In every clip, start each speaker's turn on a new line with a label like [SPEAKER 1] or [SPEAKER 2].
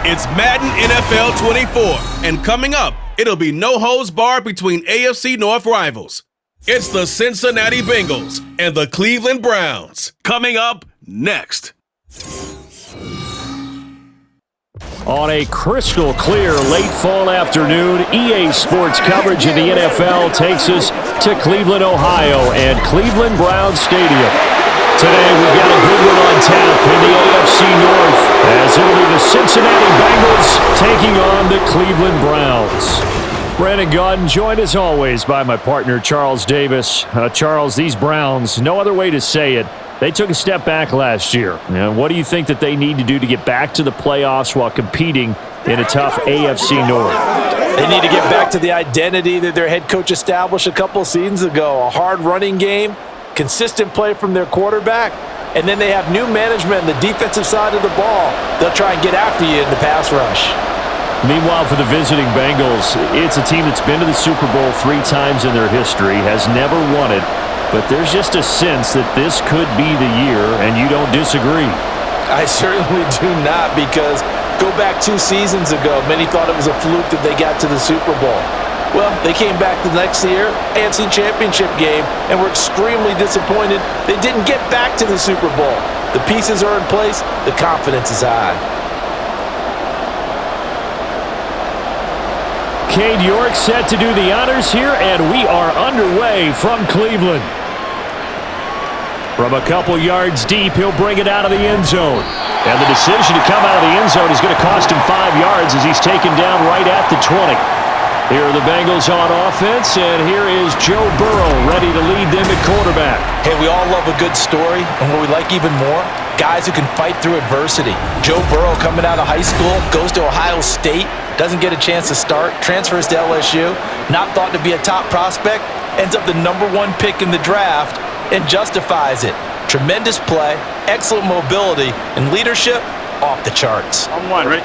[SPEAKER 1] It's Madden NFL 24, and coming up, it'll be no holds barred between AFC North rivals. It's the Cincinnati Bengals and the Cleveland Browns. Coming up next.
[SPEAKER 2] On a crystal clear late fall afternoon, EA Sports coverage of the NFL takes us to Cleveland, Ohio, and Cleveland Browns Stadium. Today we've got a good one on tap in the AFC North, as it'll be the Cincinnati Bengals taking on the Cleveland Browns. Brandon Gaudin, joined as always by my partner Charles Davis. Charles, these Browns, no other way to say it, they took a step back last year. What do you think that they need to do to get back to the playoffs while competing in a tough AFC North?
[SPEAKER 3] They need to get back to the identity that their head coach established a couple seasons ago. A hard running game, consistent play from their quarterback, and then they have new management on the defensive side of the ball. They'll try and get after you in the pass rush.
[SPEAKER 2] Meanwhile, for the visiting Bengals, it's a team that's been to the Super Bowl 3 times in their history, has never won it, but there's just a sense that this could be the year, and you don't disagree.
[SPEAKER 3] I certainly do not, because go back 2 seasons ago, many thought it was a fluke that they got to the Super Bowl. Well, they came back the next year, AFC Championship game, and were extremely disappointed they didn't get back to the Super Bowl. The pieces are in place, the confidence is high.
[SPEAKER 2] Cade York set to do the honors here, and we are underway from Cleveland. From a couple yards deep, he'll bring it out of the end zone. And the decision to come out of the end zone is going to cost him 5 yards as he's taken down right at the 20. Here are the Bengals on offense, and here is Joe Burrow ready to lead them at quarterback.
[SPEAKER 3] Hey, we all love a good story, and what we like even more, guys who can fight through adversity. Joe Burrow coming out of high school, goes to Ohio State, doesn't get a chance to start, transfers to LSU, not thought to be a top prospect, ends up the #1 pick in the draft, and justifies it. Tremendous play, excellent mobility, and leadership off the charts.
[SPEAKER 4] On one, right?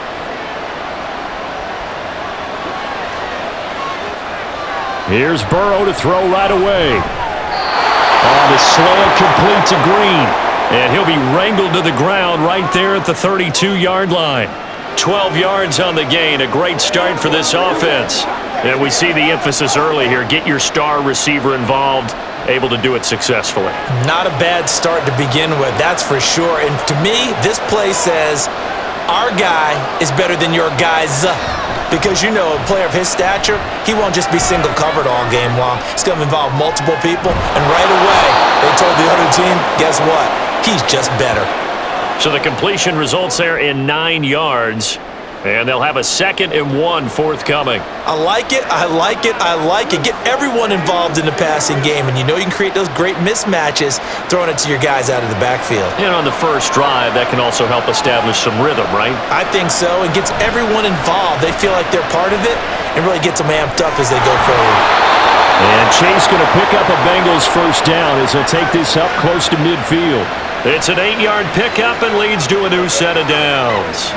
[SPEAKER 2] Here's Burrow to throw right away. On the slant, complete to Green. And he'll be wrangled to the ground right there at the 32-yard line. 12 yards on the gain. A great start for this offense. And we see the emphasis early here. Get your star receiver involved. Able to do it successfully.
[SPEAKER 3] Not a bad start to begin with, that's for sure. And to me, this play says, our guy is better than your guys. Because, you know, a player of his stature, he won't just be single covered all game long. It's going to involve multiple people. And right away, they told the other team, guess what? He's just better.
[SPEAKER 2] So the completion results there in 9 yards. And they'll have a 2nd and 1 forthcoming.
[SPEAKER 3] I like it, I like it, I like it. Get everyone involved in the passing game, and you know you can create those great mismatches throwing it to your guys out of the backfield.
[SPEAKER 2] And on the first drive, that can also help establish some rhythm, right?
[SPEAKER 3] I think so. It gets everyone involved. They feel like they're part of it, and really gets them amped up as they go forward.
[SPEAKER 2] And Chase going to pick up a Bengals first down as he'll take this up close to midfield. It's an 8-yard pickup and leads to a new set of downs.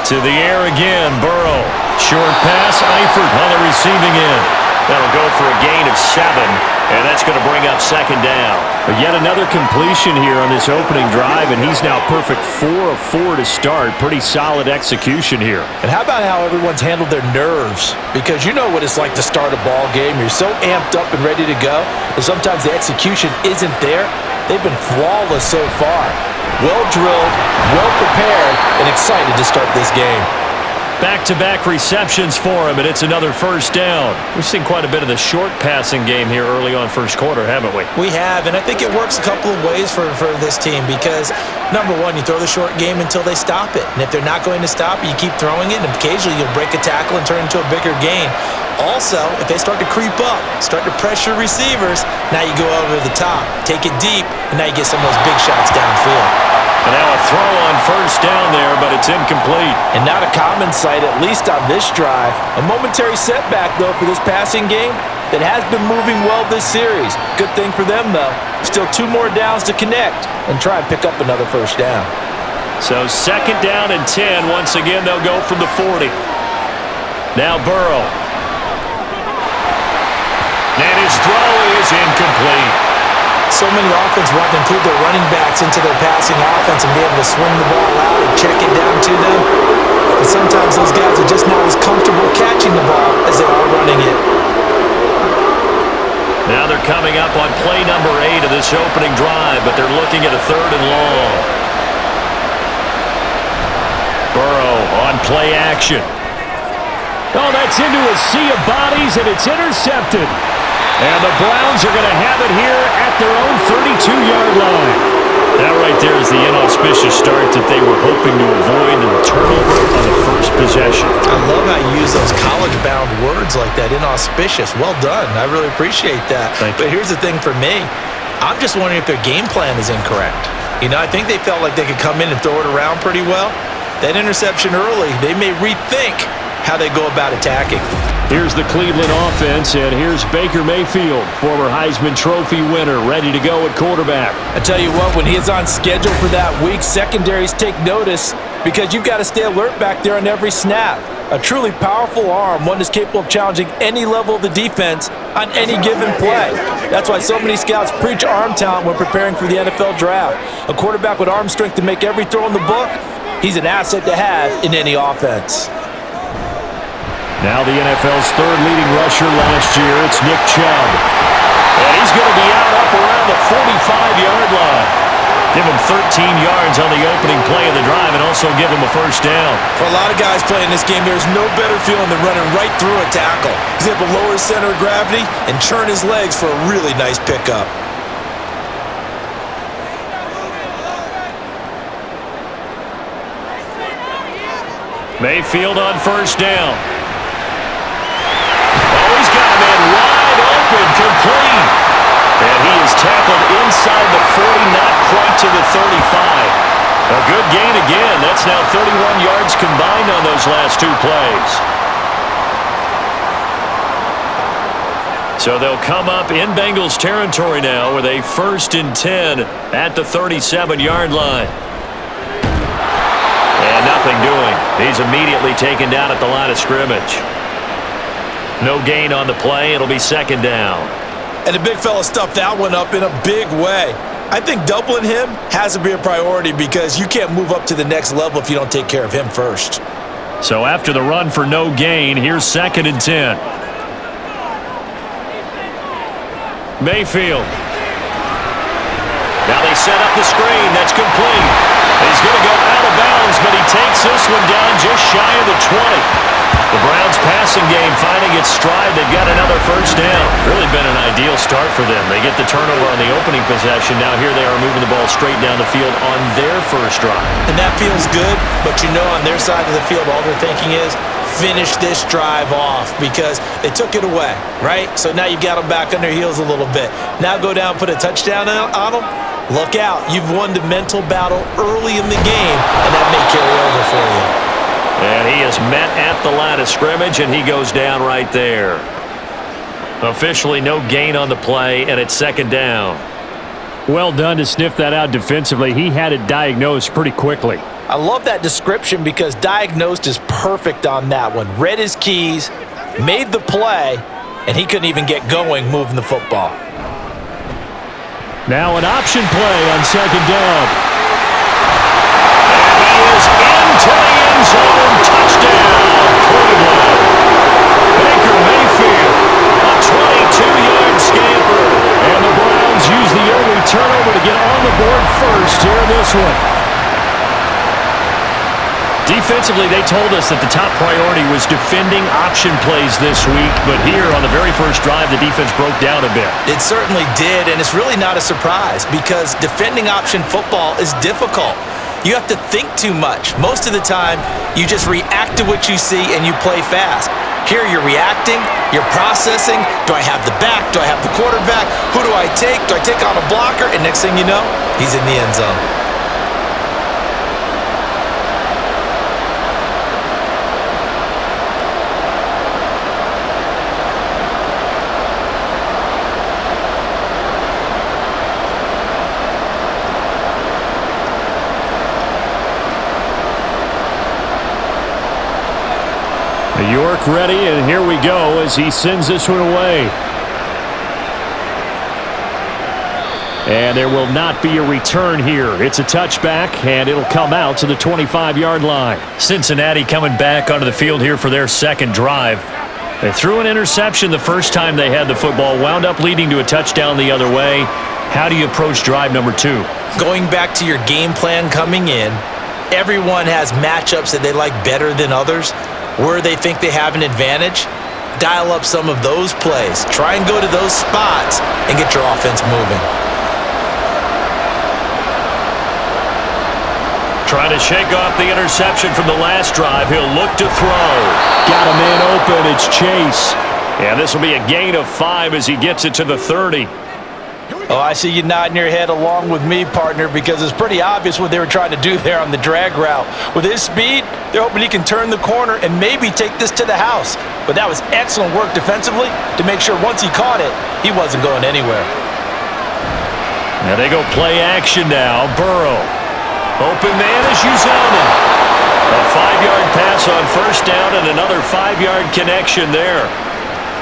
[SPEAKER 2] To the air again, Burrow. Short pass, Eifert on the receiving end. That'll go for a gain of 7, and that's going to bring up 2nd down. But yet another completion here on this opening drive, and he's now perfect 4 of 4 to start. Pretty solid execution here.
[SPEAKER 3] And how about how everyone's handled their nerves? Because you know what it's like to start a ball game. You're so amped up and ready to go, and sometimes the execution isn't there. They've been flawless so far. Well-drilled, well-prepared, and excited to start this game.
[SPEAKER 2] Back-to-back receptions for him, and it's another first down. We've seen quite a bit of the short passing game here early on first quarter, haven't we?
[SPEAKER 3] We have, and I think it works a couple of ways for this team because, number one, you throw the short game until they stop it. And if they're not going to stop it, you keep throwing it, and occasionally you'll break a tackle and turn it into a bigger gain. Also, if they start to creep up, start to pressure receivers, now you go over the top, take it deep, and now you get some of those big shots downfield.
[SPEAKER 2] And now a throw on first down there, but it's incomplete.
[SPEAKER 3] And not a common sight, at least on this drive. A momentary setback, though, for this passing game that has been moving well this series. Good thing for them, though. Still 2 more downs to connect and try and pick up another first down.
[SPEAKER 2] So 2nd down and 10. Once again, they'll go from the 40. Now Burrow. And his throw is incomplete.
[SPEAKER 3] So many offenses want to include their running backs into their passing offense and be able to swing the ball out and check it down to them. But sometimes those guys are just not as comfortable catching the ball as they are running it.
[SPEAKER 2] Now they're coming up on play number 8 of this opening drive, but they're looking at a 3rd and long. Burrow on play action. Oh, that's into a sea of bodies, and it's intercepted. And the Browns are going to have it here at their own 32-yard line. That right there is the inauspicious start that they were hoping to avoid, and the turnover on the first possession.
[SPEAKER 3] I love how you use those college-bound words like that, inauspicious. Well done. I really appreciate that. But here's the thing for me. I'm just wondering if their game plan is incorrect. You know, I think they felt like they could come in and throw it around pretty well. That interception early, they may rethink how they go about attacking.
[SPEAKER 2] Here's the Cleveland offense, and here's Baker Mayfield, former Heisman Trophy winner, ready to go at quarterback.
[SPEAKER 3] I tell you what, when he is on schedule for that week, secondaries take notice because you've got to stay alert back there on every snap. A truly powerful arm, one that's capable of challenging any level of the defense on any given play. That's why so many scouts preach arm talent when preparing for the NFL draft. A quarterback with arm strength to make every throw in the book, he's an asset to have in any offense.
[SPEAKER 2] Now the NFL's 3rd leading rusher last year, it's Nick Chubb. And he's going to be out up around the 45-yard line. Give him 13 yards on the opening play of the drive and also give him a first down.
[SPEAKER 3] For a lot of guys playing this game, there's no better feeling than running right through a tackle. He's able to lower his center of gravity and churn his legs for a really nice pickup.
[SPEAKER 2] Mayfield on first down. He's got a man wide open, complete. And he is tackled inside the 40, not quite to the 35. A good gain again. That's now 31 yards combined on those last 2 plays. So they'll come up in Bengals territory now with a 1st and 10 at the 37-yard line. And nothing doing. He's immediately taken down at the line of scrimmage. No gain on the play. It'll be 2nd down.
[SPEAKER 3] And the big fella stuffed that one up in a big way. I think doubling him has to be a priority because you can't move up to the next level if you don't take care of him first.
[SPEAKER 2] So after the run for no gain, here's 2nd and 10. Mayfield. Now they set up the screen. That's complete. He's going to go out of bounds, but he takes this one down just shy of the 20. The Browns' passing game finding its stride. They've got another first down. Really been an ideal start for them. They get the turnover on the opening possession. Now here they are moving the ball straight down the field on their first drive.
[SPEAKER 3] And that feels good, but you know on their side of the field all they're thinking is finish this drive off because they took it away, right? So now you've got them back on their heels a little bit. Now go down and put a touchdown on them. Look out. You've won the mental battle early in the game, and that may carry over for you.
[SPEAKER 2] And he is met at the line of scrimmage, and he goes down right there. Officially no gain on the play, and it's 2nd down. Well done to sniff that out defensively. He had it diagnosed pretty quickly.
[SPEAKER 3] I love that description because diagnosed is perfect on that one. Read his keys, made the play, and he couldn't even get going moving the football.
[SPEAKER 2] Now an option play on 2nd down. And he is into the end zone. Touchdown, Cleveland. Baker Mayfield, a 22-yard scamper. And the Browns use the early turnover to get on the board first here in this one. Defensively, they told us that the top priority was defending option plays this week, but here on the very first drive, the defense broke down a bit.
[SPEAKER 3] It certainly did, and it's really not a surprise because defending option football is difficult. You have to think too much. Most of the time, you just react to what you see and you play fast. Here you're reacting, you're processing. Do I have the back? Do I have the quarterback? Who do I take? Do I take on a blocker? And next thing you know, he's in the end zone.
[SPEAKER 2] York ready, and here we go as he sends this one away. And there will not be a return here. It's a touchback, and it'll come out to the 25-yard line.
[SPEAKER 4] Cincinnati coming back onto the field here for their second drive. They threw an interception the first time they had the football, wound up leading to a touchdown the other way. How do you approach drive number 2?
[SPEAKER 3] Going back to your game plan coming in, everyone has matchups that they like better than others, where they think they have an advantage. Dial up some of those plays. Try and go to those spots and get your offense moving.
[SPEAKER 4] Trying to shake off the interception from the last drive. He'll look to throw.
[SPEAKER 2] Got a man open. It's Chase.
[SPEAKER 4] And this will be a gain of 5 as he gets it to the 30.
[SPEAKER 3] Oh, I see you nodding your head along with me, partner, because it's pretty obvious what they were trying to do there on the drag route. With his speed, they're hoping he can turn the corner and maybe take this to the house. But that was excellent work defensively to make sure once he caught it, he wasn't going anywhere.
[SPEAKER 4] Now they go play action now. Burrow. Open man is Uzomah. A 5-yard pass on first down and another 5-yard connection there.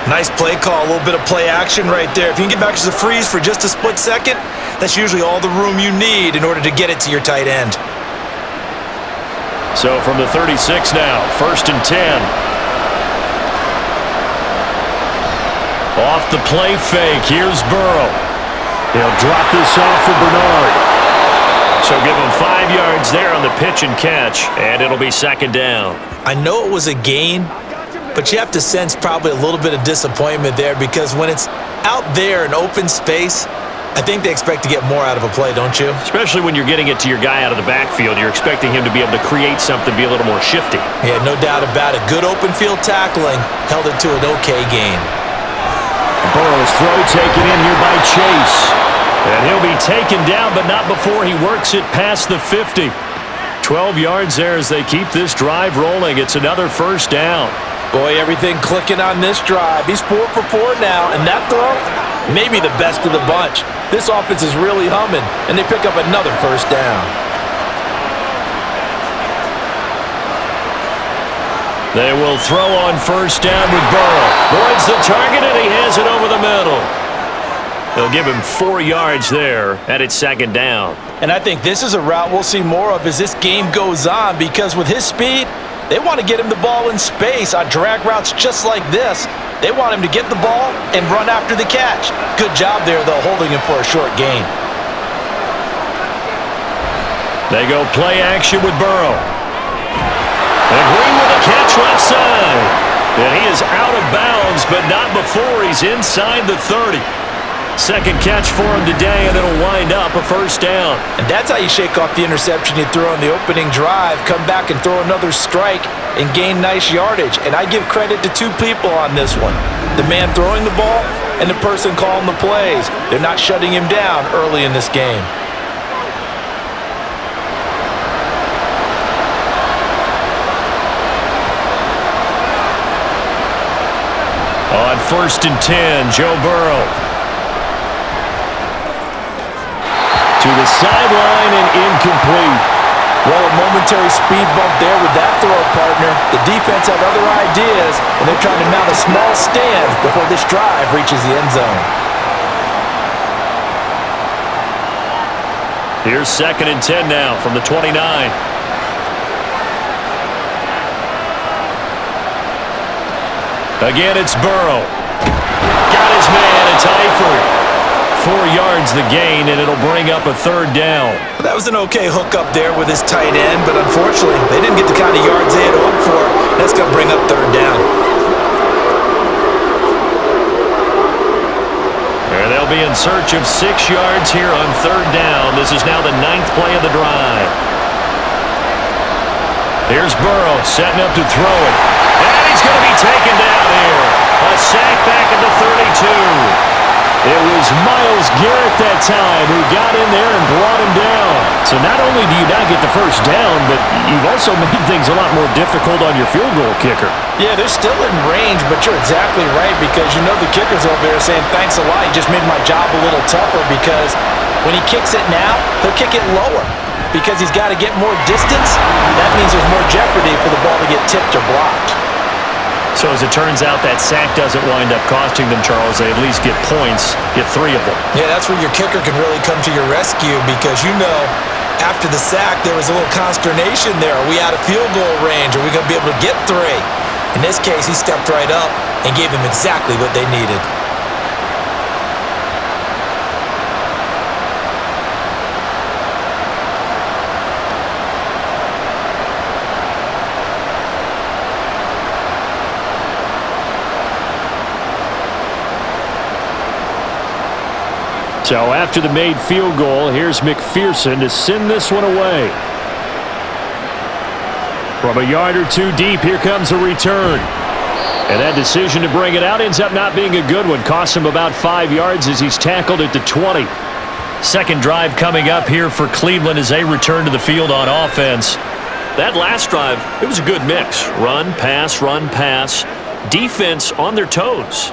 [SPEAKER 3] Nice play call, a little bit of play action right there. If you can get back to the freeze for just a split second, that's usually all the room you need in order to get it to your tight end.
[SPEAKER 4] So from the 36 now, 1st and 10. Off the play fake, here's Burrow.
[SPEAKER 2] He'll drop this off for Bernard.
[SPEAKER 4] So give him 5 yards there on the pitch and catch, and it'll be 2nd down.
[SPEAKER 3] I know it was a gain, but you have to sense probably a little bit of disappointment there because when it's out there in open space, I think they expect to get more out of a play, don't you?
[SPEAKER 4] Especially when you're getting it to your guy out of the backfield. You're expecting him to be able to create something, be a little more shifty.
[SPEAKER 3] Yeah, no doubt about it. Good open field tackling held it to an okay gain.
[SPEAKER 2] Burrow's throw taken in here by Chase.
[SPEAKER 4] And he'll be taken down, but not before he works it past the 50. 12 yards there as they keep this drive rolling. It's another 1st down.
[SPEAKER 3] Boy, everything clicking on this drive. He's 4 for 4 now, and that throw, maybe the best of the bunch. This offense is really humming, and they pick up another 1st down.
[SPEAKER 4] They will throw on 1st down with Burrow. Boyd's the target, and he has it over the middle. They'll give him 4 yards there, and it's 2nd down.
[SPEAKER 3] And I think this is a route we'll see more of as this game goes on because with his speed, they want to get him the ball in space on drag routes just like this. They want him to get the ball and run after the catch. Good job there, though, holding him for a short gain.
[SPEAKER 4] They go play action with Burrow. And Green with a catch left side. And he is out of bounds, but not before he's inside the 30. Second catch for him today, and it'll wind up a 1st down.
[SPEAKER 3] And that's how you shake off the interception you threw on the opening drive, come back and throw another strike and gain nice yardage. And I give credit to 2 people on this one. The man throwing the ball and the person calling the plays. They're not shutting him down early in this game.
[SPEAKER 4] On 1st and 10, Joe Burrow.
[SPEAKER 2] To the sideline and incomplete.
[SPEAKER 3] Well, a momentary speed bump there with that throw, partner. The defense had other ideas, and they're trying to mount a small stand before this drive reaches the end zone.
[SPEAKER 4] Here's 2nd and 10 now from the 29. Again, it's Burrow. Got his man. It's Eifert. 4 yards the gain, and it'll bring up a 3rd down.
[SPEAKER 3] That was an okay hookup there with his tight end, but unfortunately, they didn't get the kind of yards they had hoped for. That's going to bring up 3rd down.
[SPEAKER 4] And they'll be in search of 6 yards here on 3rd down. This is now the 9th play of the drive. Here's Burrow setting up to throw it. And he's going to be taken down here. A sack back at the 32.
[SPEAKER 2] It was Myles Garrett that time who got in there and brought him down. So not only do you not get the 1st down, but you've also made things a lot more difficult on your field goal kicker.
[SPEAKER 3] Yeah, they're still in range, but you're exactly right because you know the kicker's over there saying, thanks a lot, you just made my job a little tougher because when he kicks it now, he'll kick it lower because he's got to get more distance. That means there's more jeopardy for the ball to get tipped or blocked.
[SPEAKER 4] So as it turns out, that sack doesn't wind up costing them, Charles. They at least get points, get 3 of them.
[SPEAKER 3] Yeah, that's where your kicker can really come to your rescue because, after the sack, there was a little consternation there. Are we out of field goal range? Are we going to be able to get 3? In this case, he stepped right up and gave them exactly what they needed.
[SPEAKER 2] So after the made field goal, here's McPherson to send this one away. From a yard or 2 deep, here comes a return. And that decision to bring it out ends up not being a good one. Costs him about 5 yards as he's tackled at the 20.
[SPEAKER 4] Second drive coming up here for Cleveland as they return to the field on offense. That last drive, it was a good mix. Run, pass, defense on their toes.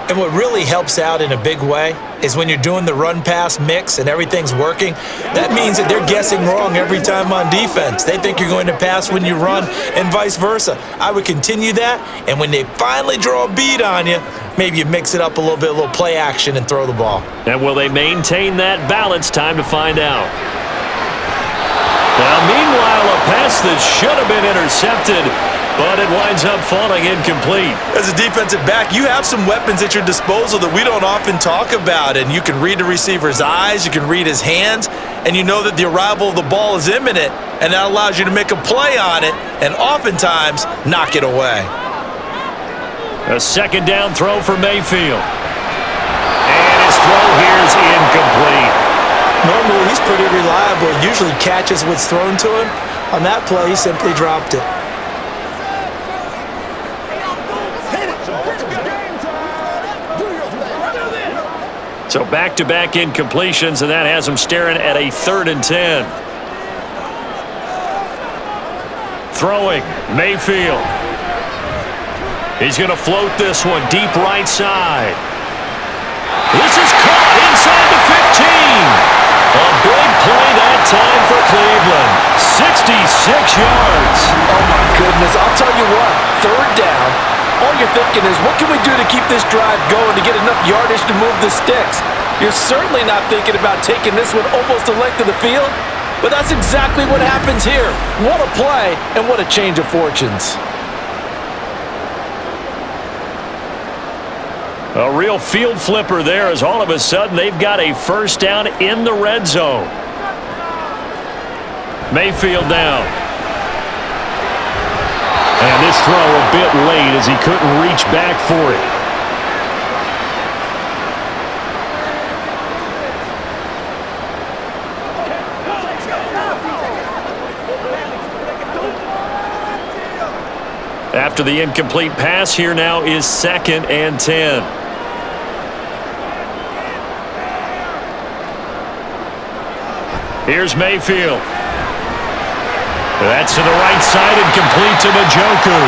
[SPEAKER 3] And what really helps out in a big way is when you're doing the run-pass mix and everything's working, that means that they're guessing wrong every time on defense. They think you're going to pass when you run and vice versa. I would continue that, and when they finally draw a bead on you, maybe you mix it up a little bit, a little play action and throw the ball.
[SPEAKER 4] And will they maintain that balance? Time to find out. Now, meanwhile, a pass that should have been intercepted, but it winds up falling incomplete.
[SPEAKER 3] As a defensive back, you have some weapons at your disposal that we don't often talk about, and you can read the receiver's eyes, you can read his hands, and you know that the arrival of the ball is imminent, and that allows you to make a play on it and oftentimes knock it away.
[SPEAKER 4] A second down throw for Mayfield. And his throw here is incomplete.
[SPEAKER 3] Normally, he's pretty reliable. Usually catches what's thrown to him. On that play, he simply dropped it.
[SPEAKER 4] So back-to-back incompletions, and that has him staring at a 3rd and 10. Throwing, Mayfield. He's going to float this one deep right side. This is caught inside the 15. A big play that time for Cleveland. 66 yards.
[SPEAKER 3] Oh, my goodness. I'll tell you what, 3rd down, all you're thinking is, what can we do to keep this drive going to get enough yardage to move the sticks? You're certainly not thinking about taking this one almost the length of the field, but that's exactly what happens here. What a play, and what a change of fortunes.
[SPEAKER 4] A real field flipper there as all of a sudden they've got a first down in the red zone. Mayfield down.
[SPEAKER 2] And this throw a bit late as he couldn't reach back for it.
[SPEAKER 4] After the incomplete pass, here now is 2nd and 10. Here's Mayfield. That's to the right side and complete to Njoku.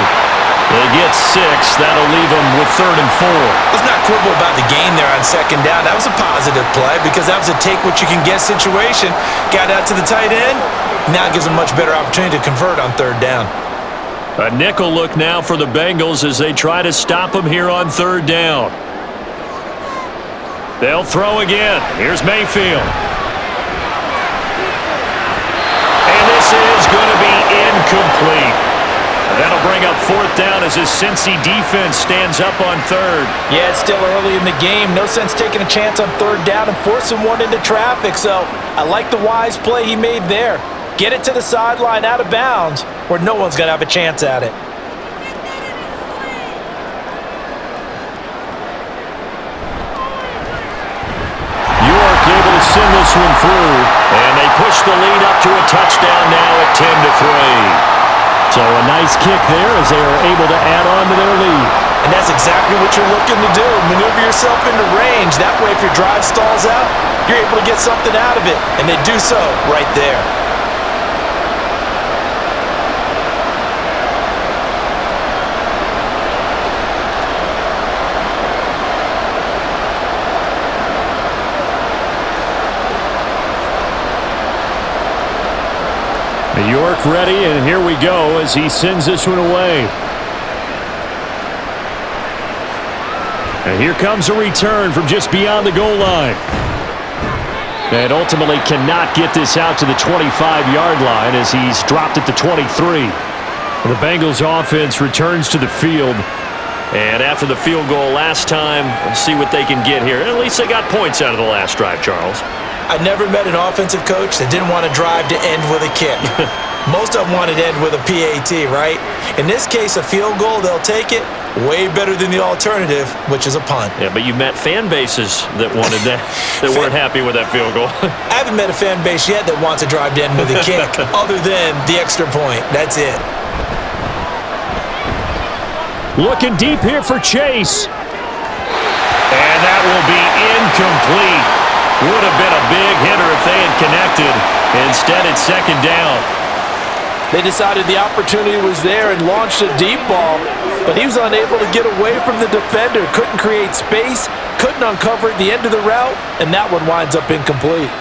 [SPEAKER 4] They get 6. That'll leave them with 3rd and 4.
[SPEAKER 3] Let's not quibble about the gain there on 2nd down. That was a positive play because that was a take-what-you-can-get situation. Got out to the tight end. Now it gives them a much better opportunity to convert on 3rd down.
[SPEAKER 4] A nickel look now for the Bengals as they try to stop him here on 3rd down. They'll throw again. Here's Mayfield. And this is going to be incomplete. That'll bring up 4th down as his Cincy defense stands up on 3rd.
[SPEAKER 3] Yeah, it's still early in the game. No sense taking a chance on 3rd down and forcing one into traffic. So I like the wise play he made there. Get it to the sideline out of bounds where no one's going to have a chance at it.
[SPEAKER 2] York able to send this one through.
[SPEAKER 4] And they push the lead up to a touchdown now at 10-3.
[SPEAKER 2] So a nice kick there as they are able to add on to their lead.
[SPEAKER 3] And that's exactly what you're looking to do. Maneuver yourself into range. That way, if your drive stalls out, you're able to get something out of it. And they do so right there.
[SPEAKER 2] York ready, and here we go as he sends this one away. And here comes a return from just beyond the goal line. And ultimately cannot get this out to the 25-yard line as he's dropped it to 23. The Bengals offense returns to the field.
[SPEAKER 4] And after the field goal last time, let's see what they can get here. At least they got points out of the last drive, Charles.
[SPEAKER 3] I never met an offensive coach that didn't want to drive to end with a kick. Most of them wanted to end with a PAT, right? In this case, a field goal, they'll take it. Way better than the alternative, which is a punt.
[SPEAKER 4] Yeah, but you met fan bases that wanted that, that weren't happy with that field goal.
[SPEAKER 3] I haven't met a fan base yet that wants to drive to end with a kick, other than the extra point. That's it.
[SPEAKER 2] Looking deep here for Chase.
[SPEAKER 4] And that will be incomplete. Would have been a big hitter if they had connected. Instead, it's second down.
[SPEAKER 3] They decided the opportunity was there and launched a deep ball, but he was unable to get away from the defender. Couldn't create space, couldn't uncover at the end of the route, and that one winds up incomplete.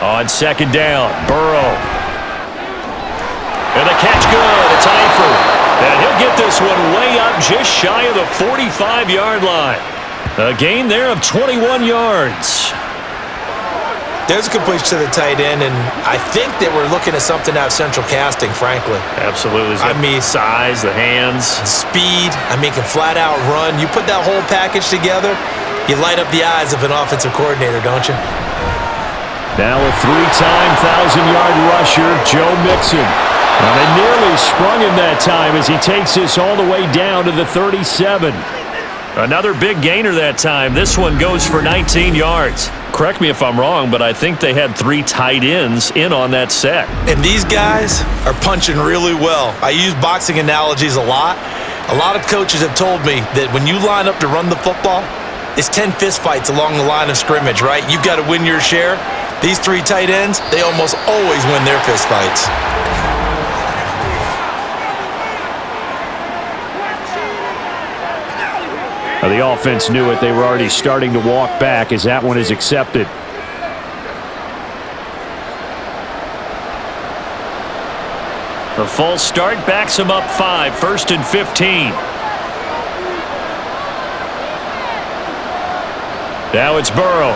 [SPEAKER 4] On second down, Burrow. And the catch good. It's Eifert. And he'll get this one way up just shy of the 45-yard line. A gain there of 21 yards.
[SPEAKER 3] There's a completion to the tight end, and I think that we're looking at something out of central casting, frankly.
[SPEAKER 4] Absolutely.
[SPEAKER 3] I mean,
[SPEAKER 4] size, the hands.
[SPEAKER 3] Speed. I mean, can flat out run. You put that whole package together, you light up the eyes of an offensive coordinator, don't you?
[SPEAKER 2] Now a three-time 1,000-yard rusher, Joe Mixon. And they nearly sprung him that time as he takes this all the way down to the 37.
[SPEAKER 4] Another big gainer that time. This one goes for 19 yards. Correct me if I'm wrong, but I think they had 3 tight ends in on that set.
[SPEAKER 3] And these guys are punching really well. I use boxing analogies a lot. A lot of coaches have told me that when you line up to run the football, it's 10 fistfights along the line of scrimmage, right? You've got to win your share. These 3 tight ends, they almost always win their fistfights.
[SPEAKER 2] The offense knew it. They were already starting to walk back as that one is accepted.
[SPEAKER 4] The false start backs him up 5, 1st and 15.
[SPEAKER 2] Now it's Burrow.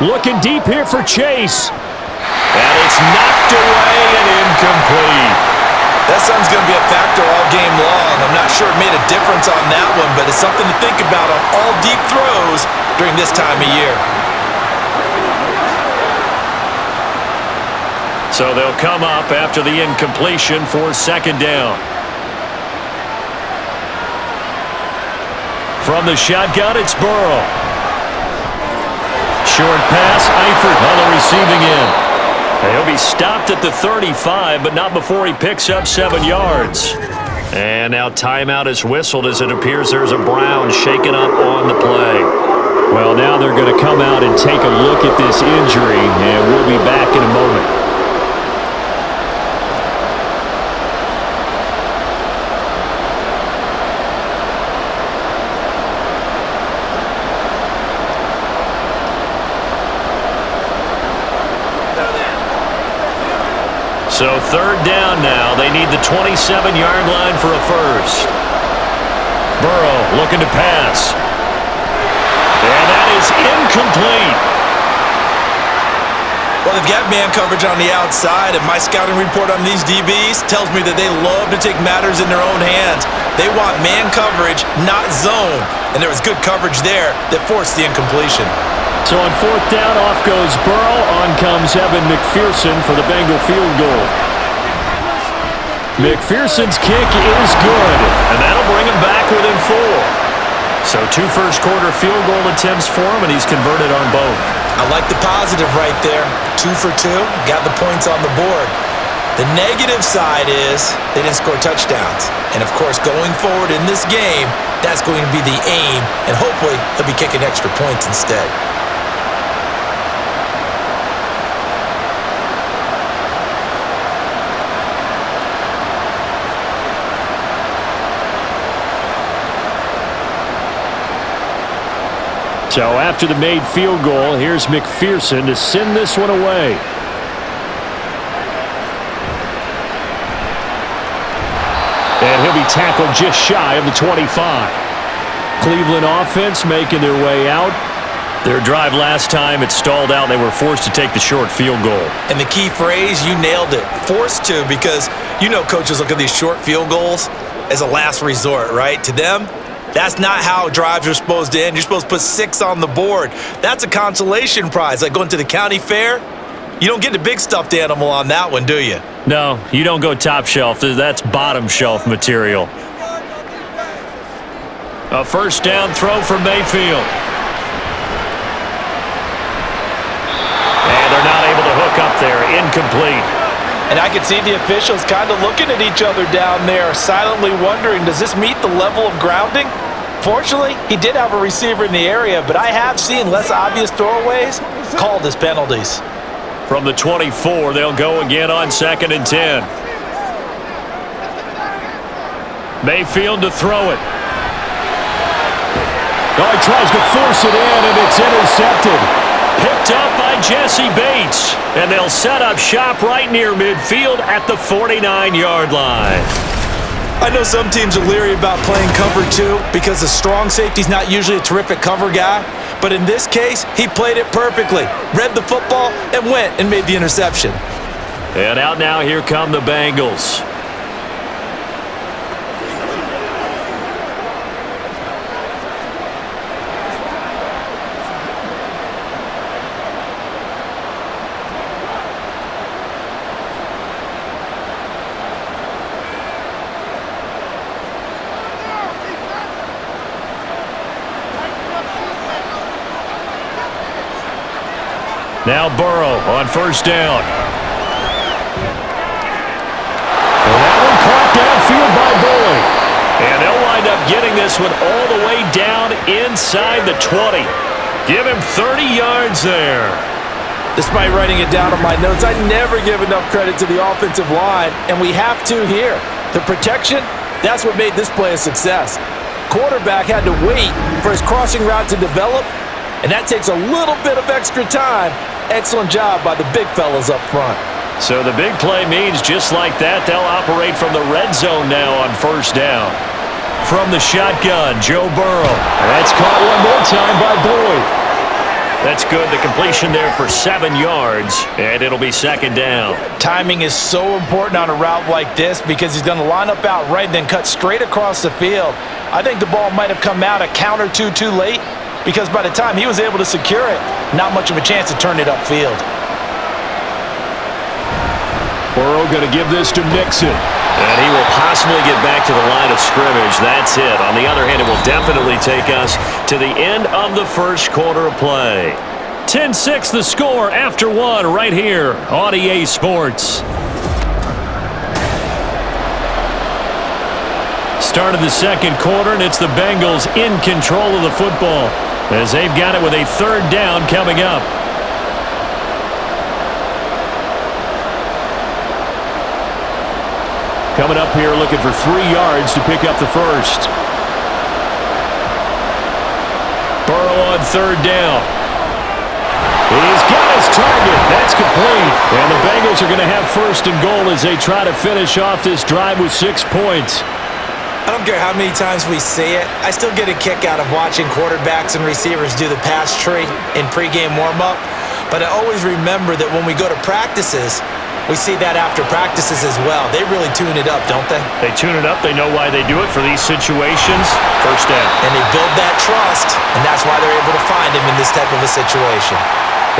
[SPEAKER 2] Looking deep here for Chase.
[SPEAKER 4] And it's knocked away and incomplete.
[SPEAKER 3] That sun's going to be a factor all game long. I'm not sure it made a difference on that one, but it's something to think about on all deep throws during this time of year.
[SPEAKER 4] So they'll come up after the incompletion for second down. From the shotgun, it's Burrow. Short pass, Eifert on the receiving end. He'll be stopped at the 35, but not before he picks up 7 yards. And now timeout is whistled as it appears there's a Brown shaken up on the play.
[SPEAKER 2] Well, now they're going to come out and take a look at this injury, and we'll be back in a moment.
[SPEAKER 4] So third down now. They need the 27-yard line for a first. Burrow looking to pass. And that is incomplete.
[SPEAKER 3] Well, they've got man coverage on the outside, and my scouting report on these DBs tells me that they love to take matters in their own hands. They want man coverage, not zone. And there was good coverage there that forced the incompletion.
[SPEAKER 2] So on fourth down, off goes Burrow. On comes Evan McPherson for the Bengal field goal. McPherson's kick is good.
[SPEAKER 4] And that'll bring him back within 4. So 2 first-quarter field goal attempts for him, and he's converted on both.
[SPEAKER 3] I like the positive right there. 2 for 2, got the points on the board. The negative side is they didn't score touchdowns. And, of course, going forward in this game, that's going to be the aim, and hopefully he'll be kicking extra points instead.
[SPEAKER 2] So after the made field goal, here's McPherson to send this one away. tackled just shy of the 25. Cleveland offense making their way out.
[SPEAKER 4] Their drive last time, it stalled out. They were forced to take the short field goal.
[SPEAKER 3] And the key phrase, you nailed it. Forced to, because you know coaches look at these short field goals as a last resort, right? To them, that's not how drives are supposed to end. You're supposed to put 6 on the board. That's a consolation prize. Like going to the county fair, you don't get the big stuffed animal on that one, do you?
[SPEAKER 4] No, you don't go top shelf. That's bottom shelf material. A first down throw for Mayfield. And they're not able to hook up there. Incomplete.
[SPEAKER 3] And I can see the officials kind of looking at each other down there, silently wondering, does this meet the level of grounding? Fortunately, he did have a receiver in the area, but I have seen less obvious throwaways called as penalties.
[SPEAKER 4] From the 24, they'll go again on 2nd and 10. Mayfield to throw it.
[SPEAKER 2] Oh, he tries to force it in, and it's intercepted.
[SPEAKER 4] Picked up by Jesse Bates. And they'll set up shop right near midfield at the 49-yard line.
[SPEAKER 3] I know some teams are leery about playing cover 2 because the strong safety's not usually a terrific cover guy. But in this case, he played it perfectly. Read the football and went and made the interception.
[SPEAKER 4] And out now, here come the Bengals. Now Burrow on first down.
[SPEAKER 2] And that one caught downfield by Boyd.
[SPEAKER 4] And they'll wind up getting this one all the way down inside the 20. Give him 30 yards there.
[SPEAKER 3] Despite writing it down on my notes, I never give enough credit to the offensive line, and we have to here. The protection, that's what made this play a success. Quarterback had to wait for his crossing route to develop, and that takes a little bit of extra time. Excellent job by the big fellas up front.
[SPEAKER 4] So the big play means just like that, they'll operate from the red zone now on first down. From the shotgun, Joe Burrow.
[SPEAKER 2] That's caught one more time by Boyd.
[SPEAKER 4] That's good. The completion there for 7 yards, and it'll be 2nd down.
[SPEAKER 3] Timing is so important on a route like this because he's going to line up out right and then cut straight across the field. I think the ball might have come out a count or two too late, because by the time he was able to secure it, not much of a chance to turn it upfield.
[SPEAKER 2] Burrow going to give this to Mixon.
[SPEAKER 4] And he will possibly get back to the line of scrimmage. That's it. On the other hand, it will definitely take us to the end of the first quarter of play. 10-6 the score after 1 right here on EA Sports. Start of the second quarter, and it's the Bengals in control of the football as they've got it with a 3rd down coming up.
[SPEAKER 2] Coming up here looking for 3 yards to pick up the first.
[SPEAKER 4] Burrow on 3rd down.
[SPEAKER 2] He's got his target. That's complete. And the Bengals are going to have 1st and goal as they try to finish off this drive with 6 points.
[SPEAKER 3] I don't care how many times we say it, I still get a kick out of watching quarterbacks and receivers do the pass tree in pregame warm-up. But I always remember that when we go to practices, we see that after practices as well. They really tune it up, don't they?
[SPEAKER 4] They tune it up. They know why they do it for these situations. First down.
[SPEAKER 3] And they build that trust, and that's why they're able to find him in this type of a situation.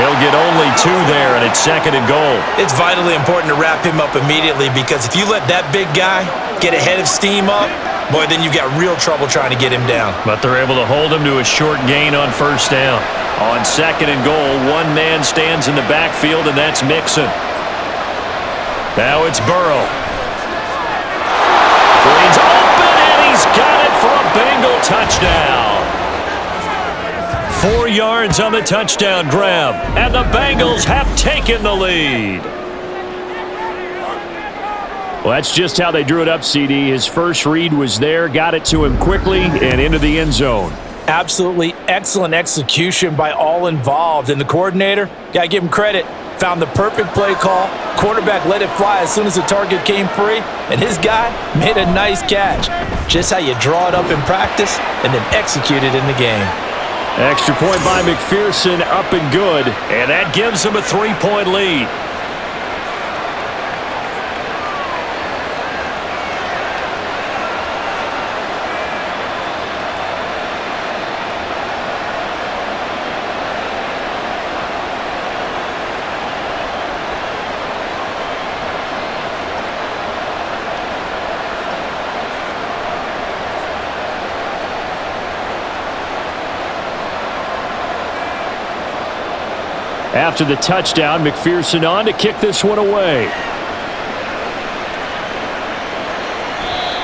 [SPEAKER 4] He'll get only 2 there, and it's 2nd and goal.
[SPEAKER 3] It's vitally important to wrap him up immediately because if you let that big guy get a head of steam up, boy, then you've got real trouble trying to get him down.
[SPEAKER 4] But they're able to hold him to a short gain on first down. On 2nd and goal, one man stands in the backfield, and that's Mixon. Now it's Burrow. Green's open, and he's got it for a Bengal touchdown. 4 yards on the touchdown grab, and the Bengals have taken the lead.
[SPEAKER 2] Well, that's just how they drew it up, CD. His first read was there, got it to him quickly, and into the end zone.
[SPEAKER 3] Absolutely excellent execution by all involved. And the coordinator, got to give him credit, found the perfect play call. Quarterback let it fly as soon as the target came free, and his guy made a nice catch. Just how you draw it up in practice and then execute it in the game.
[SPEAKER 2] Extra point by McPherson, up and good.
[SPEAKER 4] And that gives them a 3-point lead.
[SPEAKER 2] After the touchdown, McPherson on to kick this one away.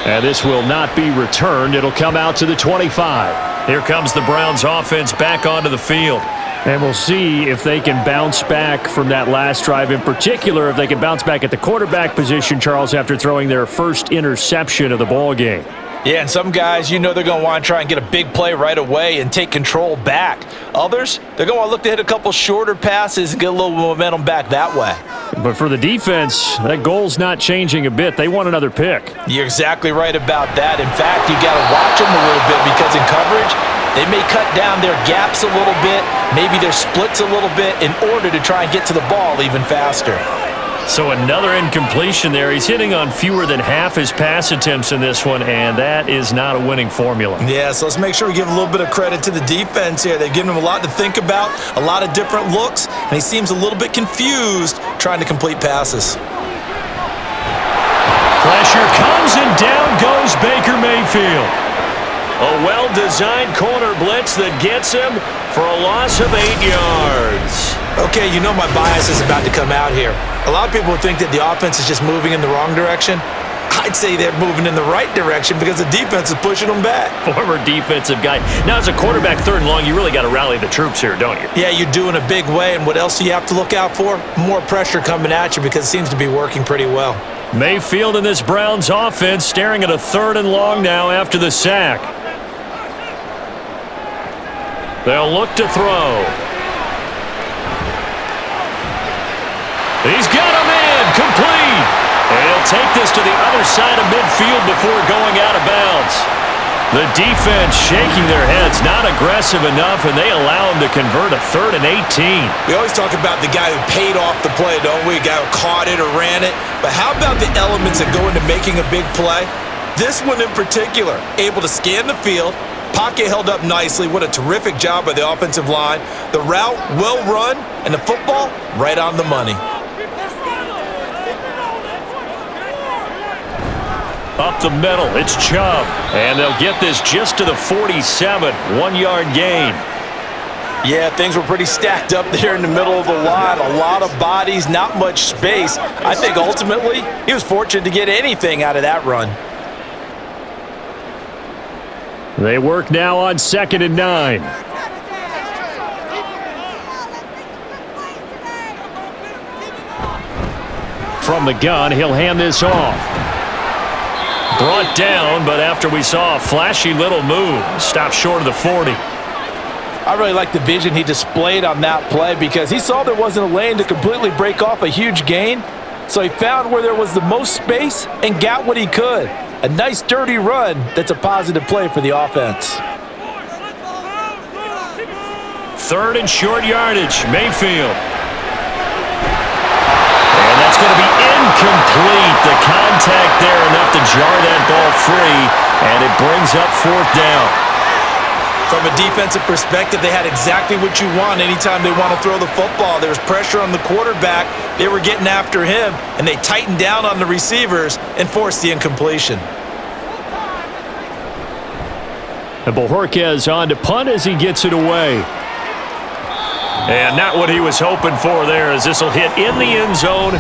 [SPEAKER 2] And this will not be returned. It'll come out to the 25.
[SPEAKER 4] Here comes the Browns offense back onto the field.
[SPEAKER 2] And we'll see if they can bounce back from that last drive, in particular if they can bounce back at the quarterback position, Charles, after throwing their first interception of the ball game.
[SPEAKER 3] Yeah, and some guys, they're going to want to try and get a big play right away and take control back. Others, they're going to want to look to hit a couple shorter passes and get a little momentum back that way.
[SPEAKER 2] But for the defense, that goal's not changing a bit. They want another pick.
[SPEAKER 3] You're exactly right about that. In fact, you got to watch them a little bit because in coverage, they may cut down their gaps a little bit, maybe their splits a little bit in order to try and get to the ball even faster.
[SPEAKER 4] So another incompletion there. He's hitting on fewer than half his pass attempts in this one, and that is not a winning formula.
[SPEAKER 3] Yeah, so let's make sure we give a little bit of credit to the defense here. They've given him a lot to think about, a lot of different looks, and he seems a little bit confused trying to complete passes.
[SPEAKER 4] Pressure comes, and down goes Baker Mayfield. A well-designed corner blitz that gets him for a loss of 8 yards.
[SPEAKER 3] Okay, my bias is about to come out here. A lot of people think that the offense is just moving in the wrong direction. I'd say they're moving in the right direction because the defense is pushing them back.
[SPEAKER 4] Former defensive guy. Now, as a quarterback, 3rd and long, you really got to rally the troops here, don't you?
[SPEAKER 3] Yeah, you're doing a big way, and what else do you have to look out for? More pressure coming at you because it seems to be working pretty well.
[SPEAKER 4] Mayfield and this Browns offense staring at a 3rd and long now after the sack. They'll look to throw. He's got a man, complete. And he'll take this to the other side of midfield before going out of bounds. The defense shaking their heads, not aggressive enough, and they allow him to convert a 3rd and 18.
[SPEAKER 3] We always talk about the guy who paid off the play, don't we? The guy who caught it or ran it. But how about the elements that go into making a big play? This one in particular, able to scan the field, pocket held up nicely. What a terrific job by the offensive line. The route, well run, and the football, right on the money.
[SPEAKER 4] Up the middle, it's Chubb. And they'll get this just to the 47, 1-yard gain.
[SPEAKER 3] Yeah, things were pretty stacked up there in the middle of the line. A lot of bodies, not much space. I think ultimately he was fortunate to get anything out of that run.
[SPEAKER 2] They work now on 2nd and 9. From the gun, he'll hand this off. Brought down, but after we saw a flashy little move, stopped short of the 40.
[SPEAKER 3] I really like the vision he displayed on that play because he saw there wasn't a lane to completely break off a huge gain. So he found where there was the most space and got what he could. A nice, dirty run that's a positive play for the offense.
[SPEAKER 4] 3rd and short yardage, Mayfield. And that's going to be incomplete. The contact there enough to jar that ball free, and it brings up 4th down.
[SPEAKER 3] From a defensive perspective, they had exactly what you want anytime they want to throw the football. There was pressure on the quarterback. They were getting after him, and they tightened down on the receivers and forced the incompletion.
[SPEAKER 2] And Bojorquez on to punt as he gets it away.
[SPEAKER 4] And not what he was hoping for there, as this will hit in the end zone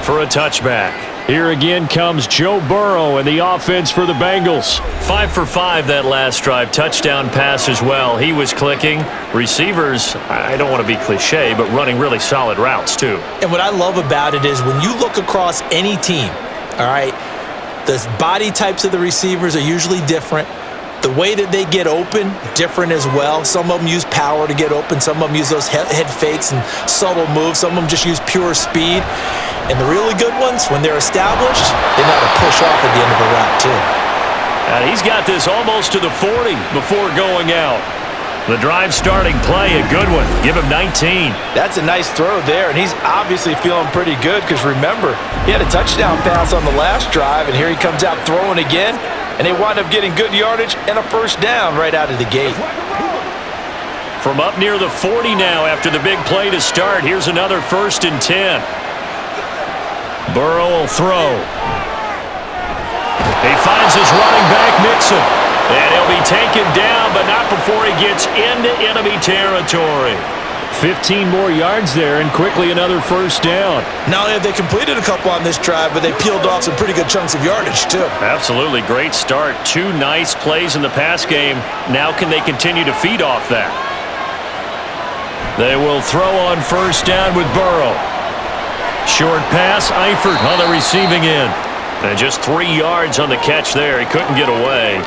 [SPEAKER 4] for a touchback.
[SPEAKER 2] Here again comes Joe Burrow and the offense for the Bengals.
[SPEAKER 4] 5 for 5 that last drive. Touchdown pass as well. He was clicking. Receivers, I don't want to be cliche, but running really solid routes too.
[SPEAKER 3] And what I love about it is when you look across any team, all right, the body types of the receivers are usually different. The way that they get open, different as well. Some of them use power to get open. Some of them use those head fakes and subtle moves. Some of them just use pure speed. And the really good ones, when they're established, they know how to push off at the end of a route, too.
[SPEAKER 4] And he's got this almost to the 40 before going out. The drive starting play, a good one. Give him 19.
[SPEAKER 3] That's a nice throw there, and he's obviously feeling pretty good because, remember, he had a touchdown pass on the last drive, and here he comes out throwing again. And they wind up getting good yardage and a first down right out of the gate.
[SPEAKER 4] From up near the 40 now after the big play to start, here's another 1st and 10. Burrow will throw. He finds his running back, Mixon. And he'll be taken down, but not before he gets into enemy territory.
[SPEAKER 2] 15 more yards there, and quickly another first down.
[SPEAKER 3] Not only have they completed a couple on this drive, but they peeled off some pretty good chunks of yardage, too.
[SPEAKER 4] Absolutely. Great start. 2 nice plays in the pass game. Now can they continue to feed off that? They will throw on first down with Burrow. Short pass, Eifert on the receiving end. And just 3 yards on the catch there. He couldn't get away.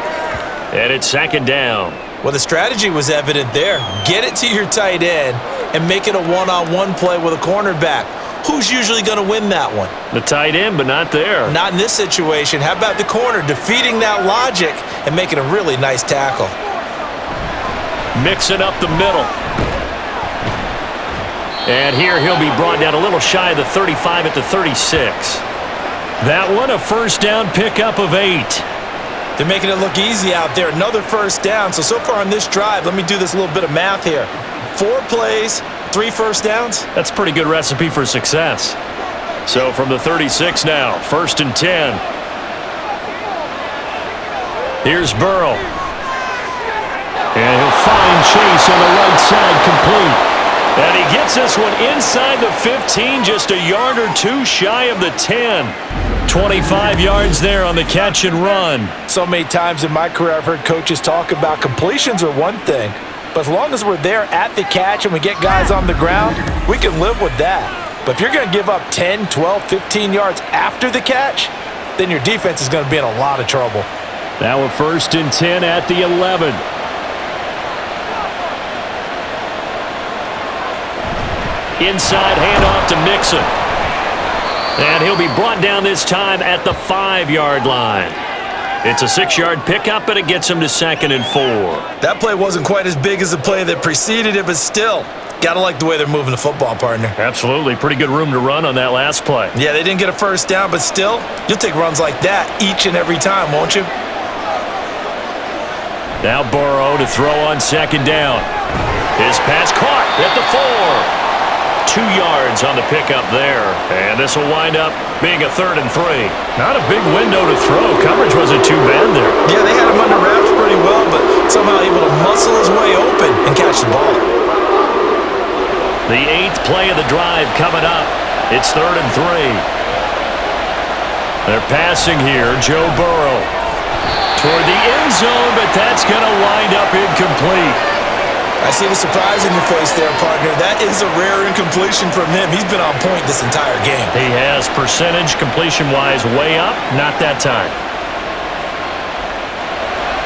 [SPEAKER 4] And it's 2nd down.
[SPEAKER 3] Well, the strategy was evident there. Get it to your tight end and make it a one-on-one play with a cornerback. Who's usually going to win that one?
[SPEAKER 4] The tight end, but not there.
[SPEAKER 3] Not in this situation. How about the corner defeating that logic and making a really nice tackle?
[SPEAKER 4] Mixing up the middle. And here he'll be brought down a little shy of the 35 at the 36. That one a first down pickup of 8.
[SPEAKER 3] They're making it look easy out there. Another first down. So far on this drive, let me do this little bit of math here. 4 plays, 3 first downs.
[SPEAKER 4] That's a pretty good recipe for success. So from the 36 now, 1st and 10. Here's Burrow. And he'll find Chase on the right side, complete. And he gets this one inside the 15, just a yard or 2 shy of the 10. 25 yards there on the catch and run.
[SPEAKER 3] So many times in my career I've heard coaches talk about completions are one thing, but as long as we're there at the catch and we get guys on the ground, we can live with that. But if you're going to give up 10, 12, 15 yards after the catch, then your defense is going to be in a lot of trouble.
[SPEAKER 2] Now a 1st and 10 at the 11.
[SPEAKER 4] Inside handoff to Mixon. And he'll be brought down this time at the 5-yard line. It's a 6-yard pickup, but it gets him to 2nd and 4.
[SPEAKER 3] That play wasn't quite as big as the play that preceded it, but still, gotta like the way they're moving the football, partner.
[SPEAKER 4] Absolutely. Pretty good room to run on that last play.
[SPEAKER 3] Yeah, they didn't get a first down, but still, you'll take runs like that each and every time, won't you?
[SPEAKER 4] Now Burrow to throw on 2nd down. His pass caught at the 4. 2 yards on the pickup there. And this will wind up being a 3rd and 3. Not a big window to throw. Coverage wasn't too bad there.
[SPEAKER 3] Yeah, they had him under wraps pretty well, but somehow able to muscle his way open and catch the ball.
[SPEAKER 4] The 8th play of the drive coming up. It's 3rd and 3. They're passing here. Joe Burrow toward the end zone, but that's going to wind up incomplete.
[SPEAKER 3] I see the surprise in your face there, partner. That is a rare incompletion from him. He's been on point this entire game.
[SPEAKER 4] He has. Percentage completion-wise way up. Not that time.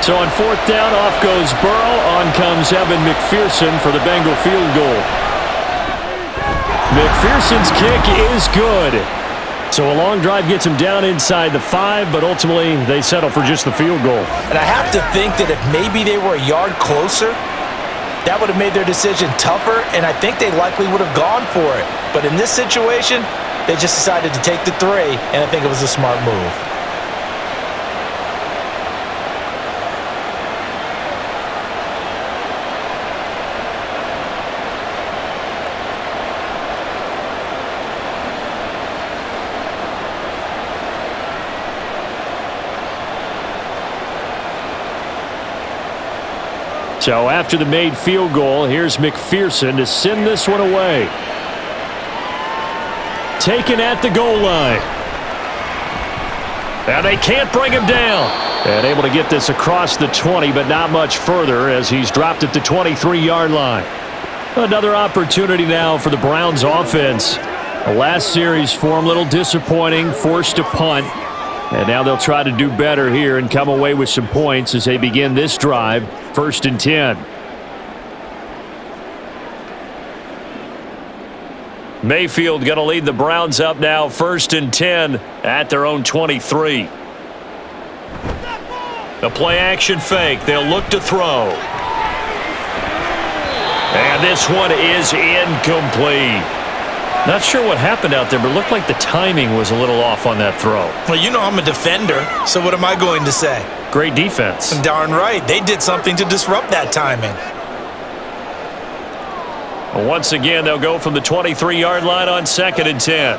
[SPEAKER 2] So on 4th down, off goes Burrow. On comes Evan McPherson for the Bengal field goal. McPherson's kick is good. So a long drive gets him down inside the 5, but ultimately they settle for just the field goal.
[SPEAKER 3] And I have to think that if maybe they were a yard closer, that would have made their decision tougher, and I think they likely would have gone for it. But in this situation, they just decided to take the 3, and I think it was a smart move.
[SPEAKER 2] So after the made field goal, here's McPherson to send this one away. Taken at the goal line. And they can't bring him down. And able to get this across the 20, but not much further as he's dropped at the 23-yard line. Another opportunity now for the Browns offense. The last series for him, a little disappointing, forced to punt. And now they'll try to do better here and come away with some points as they begin this drive. 1st and 10.
[SPEAKER 4] Mayfield going to lead the Browns up now, 1st and 10 at their own 23. The play action fake. They'll look to throw. And this one is incomplete. Not sure what happened out there, but it looked like the timing was a little off on that throw.
[SPEAKER 3] Well, you know I'm a defender, so what am I going to say?
[SPEAKER 2] Great defense.
[SPEAKER 3] Darn right. They did something to disrupt that timing.
[SPEAKER 4] Once again, they'll go from the 23-yard line on 2nd and 10.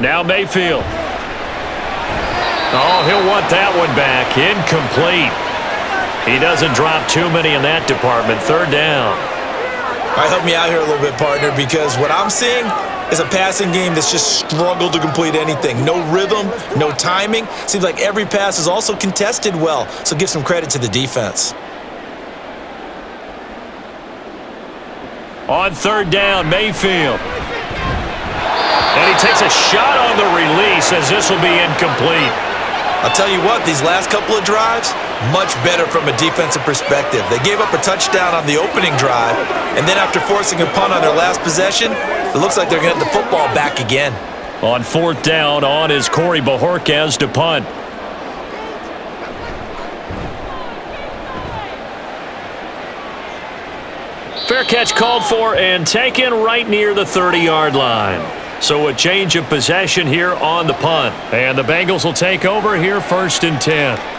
[SPEAKER 4] Now Mayfield. Oh, he'll want that one back. Incomplete. He doesn't drop too many in that department. 3rd down.
[SPEAKER 3] All right, help me out here a little bit, partner, because what I'm seeing is a passing game that's just struggled to complete anything. No rhythm, no timing. Seems like every pass is also contested well, so give some credit to the defense.
[SPEAKER 4] On 3rd down, Mayfield. And he takes a shot on the release as this will be incomplete.
[SPEAKER 3] I'll tell you what, these last couple of drives, much better from a defensive perspective. They gave up a touchdown on the opening drive, and then after forcing a punt on their last possession, it looks like they're going to get the football back again.
[SPEAKER 4] On 4th down, on is Corey Bajorquez to punt. Fair catch called for and taken right near the 30-yard line. So a change of possession here on the punt. And the Bengals will take over here 1st and 10.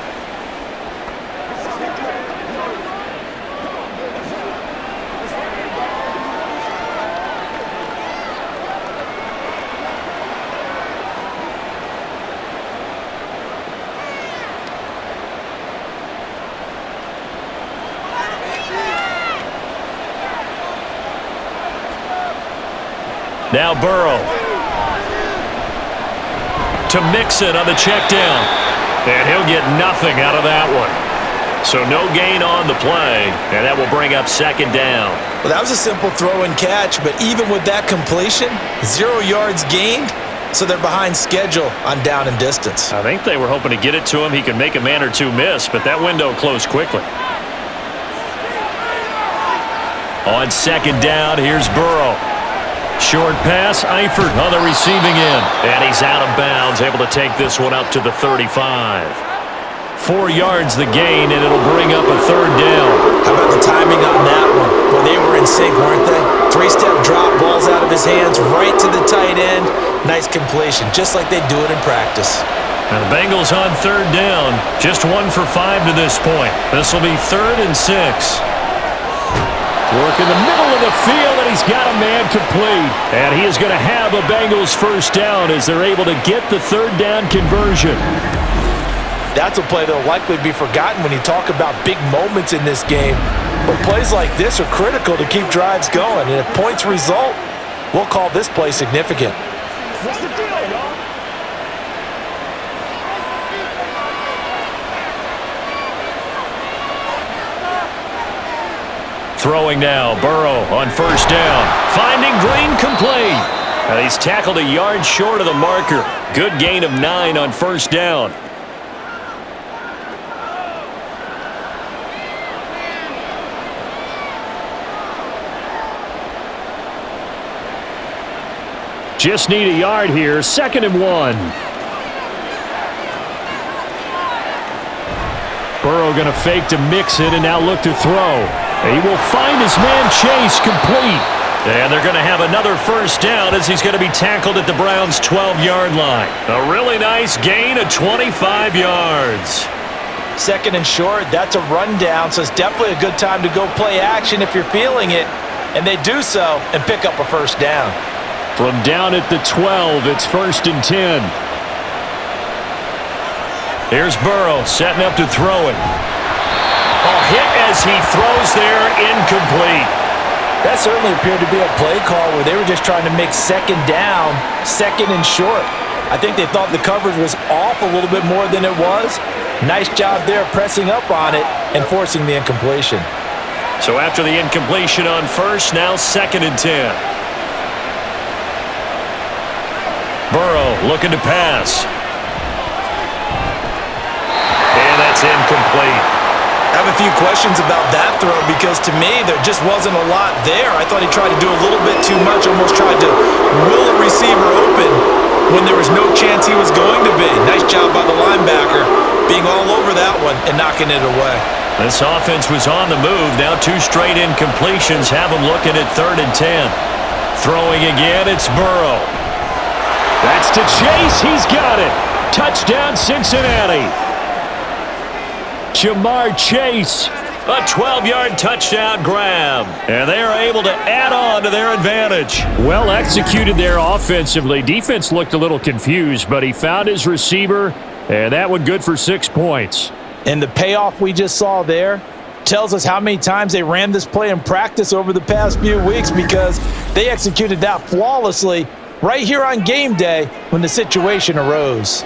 [SPEAKER 4] Now Burrow. To Mixon on the check down. And he'll get nothing out of that one. So no gain on the play, and that will bring up 2nd down.
[SPEAKER 3] Well, that was a simple throw and catch, but even with that completion, 0 yards gained, so they're behind schedule on down and distance.
[SPEAKER 4] I think they were hoping to get it to him. He could make a man or two miss, but that window closed quickly. On 2nd down, here's Burrow. Short pass, Eifert on the receiving end. And he's out of bounds, able to take this one up to the 35. 4 yards the gain, and it'll bring up a 3rd down.
[SPEAKER 3] How about the timing on that one? Well, they were in sync, weren't they? 3-step drop, balls out of his hands, right to the tight end. Nice completion, just like they do it in practice.
[SPEAKER 4] Now the Bengals on 3rd down, just 1 for 5 to this point. This will be 3rd and 6.
[SPEAKER 2] Work in the middle of the field, and he's got a man complete. And he is going to have a Bengals 1st down as they're able to get the 3rd down conversion.
[SPEAKER 3] That's a play that will likely be forgotten when you talk about big moments in this game. But plays like this are critical to keep drives going. And if points result, we'll call this play significant.
[SPEAKER 2] What's the deal, y'all?
[SPEAKER 4] Throwing now, Burrow on 1st down. Finding Green complete. And he's tackled a yard short of the marker. Good gain of 9 on 1st down.
[SPEAKER 2] Just need a yard here, 2nd and 1. Burrow going to fake to Mixon and now look to throw. He will find his man Chase complete.
[SPEAKER 4] And they're going to have another 1st down as he's going to be tackled at the Browns' 12-yard line. A really nice gain of 25 yards.
[SPEAKER 3] 2nd and short, that's a rundown, so it's definitely a good time to go play action if you're feeling it. And they do so and pick up a 1st down.
[SPEAKER 2] From down at the 12, it's 1st and 10.
[SPEAKER 4] Here's Burrow setting up to throw it. Oh, hit as he throws there, incomplete.
[SPEAKER 3] That certainly appeared to be a play call where they were just trying to make 2nd down, 2nd and short. I think they thought the coverage was off a little bit more than it was. Nice job there pressing up on it and forcing the incompletion.
[SPEAKER 4] So after the incompletion on 1st, now 2nd and 10. looking to pass. And that's incomplete.
[SPEAKER 3] I have a few questions about that throw because to me there just wasn't a lot there. I thought he tried to do a little bit too much, almost tried to will a receiver open when there was no chance he was going to be. Nice job by the linebacker being all over that one and knocking it away.
[SPEAKER 4] This offense was on the move. Now 2 straight incompletions have them looking at 3rd and 10. Throwing again, it's Burrow.
[SPEAKER 2] That's to Chase. He's got it. Touchdown, Cincinnati. Jamar Chase.
[SPEAKER 4] A 12-yard touchdown grab. And they are able to add on to their advantage.
[SPEAKER 2] Well executed there offensively. Defense looked a little confused, but he found his receiver, and that one good for 6 points.
[SPEAKER 3] And the payoff we just saw there tells us how many times they ran this play in practice over the past few weeks because they executed that flawlessly right here on game day when the situation arose.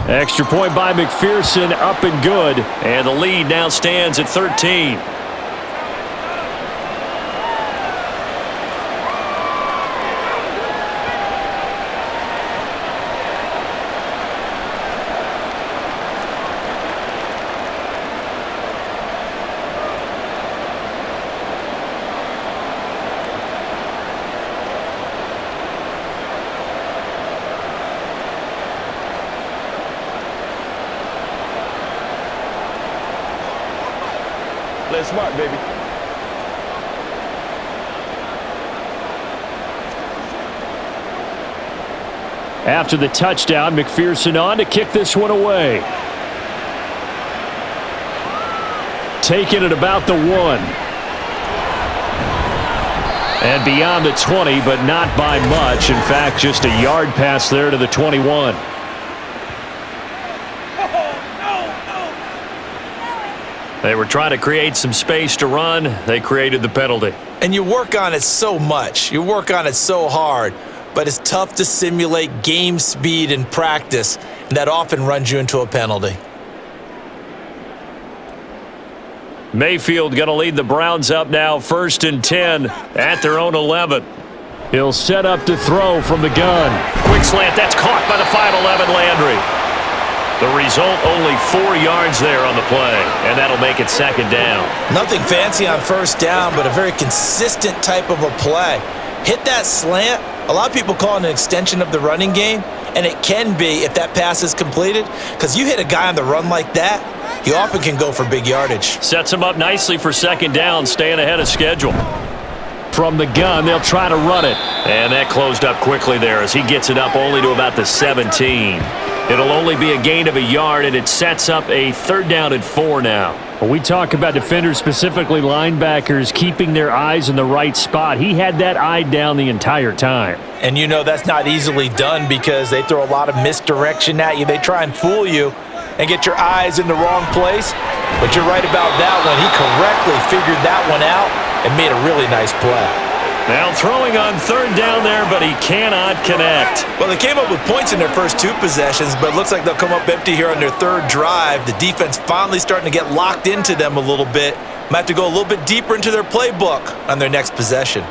[SPEAKER 2] Extra point by McPherson, up and good.
[SPEAKER 4] And the lead now stands at 13.
[SPEAKER 5] Play smart, baby.
[SPEAKER 2] After the touchdown, McPherson on to kick this one away. Taking it about the 1. And beyond the 20, but not by much. In fact, just a yard pass there to the 21.
[SPEAKER 4] They were trying to create some space to run. They created the penalty.
[SPEAKER 3] And you work on it so much. You work on it so hard. But it's tough to simulate game speed in practice. And that often runs you into a penalty.
[SPEAKER 4] Mayfield going to lead the Browns up now, 1st and 10 at their own 11.
[SPEAKER 2] He'll set up to throw from the gun.
[SPEAKER 4] Quick slant. That's caught by the 5'11 Landry. The result, only 4 yards there on the play, and that'll make it 2nd down.
[SPEAKER 3] Nothing fancy on 1st down, but a very consistent type of a play. Hit that slant. A lot of people call it an extension of the running game, and it can be if that pass is completed, because you hit a guy on the run like that, he often can go for big yardage.
[SPEAKER 4] Sets him up nicely for 2nd down, staying ahead of schedule.
[SPEAKER 2] From the gun, they'll try to run it.
[SPEAKER 4] And that closed up quickly there as he gets it up only to about the 17. It'll only be a gain of a yard, and it sets up a 3rd down and 4 now.
[SPEAKER 2] When we talk about defenders, specifically linebackers, keeping their eyes in the right spot, he had that eye down the entire time.
[SPEAKER 3] And you know that's not easily done because they throw a lot of misdirection at you. They try and fool you and get your eyes in the wrong place. But you're right about that one. He correctly figured that one out and made a really nice play.
[SPEAKER 4] Now throwing on 3rd down there, but he cannot connect.
[SPEAKER 3] Well, they came up with points in their first 2 possessions, but it looks like they'll come up empty here on their 3rd drive. The defense finally starting to get locked into them a little bit. Might have to go a little bit deeper into their playbook on their next possession.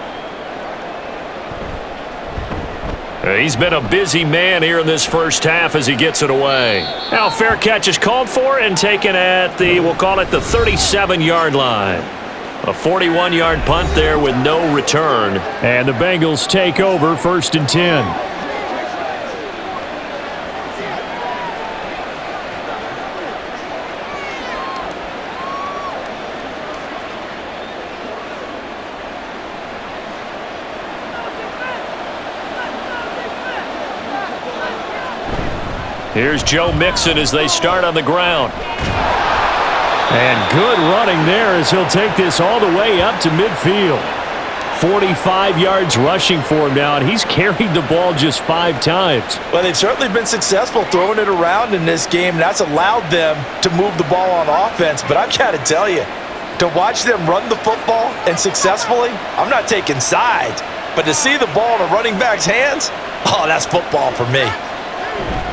[SPEAKER 4] He's been a busy man here in this 1st half as he gets it away. Now fair catch is called for and taken at the, we'll call it the 37-yard line. A 41-yard punt there with no return.
[SPEAKER 2] And the Bengals take over 1st and 10.
[SPEAKER 4] Here's Joe Mixon as they start on the ground.
[SPEAKER 2] And good running there as he'll take this all the way up to midfield. 45 yards rushing for him now, and he's carried the ball just 5 times.
[SPEAKER 3] Well, they've certainly been successful throwing it around in this game. That's allowed them to move the ball on offense. But I've got to tell you, to watch them run the football and successfully, I'm not taking sides. But to see the ball in a running back's hands, oh, that's football for me.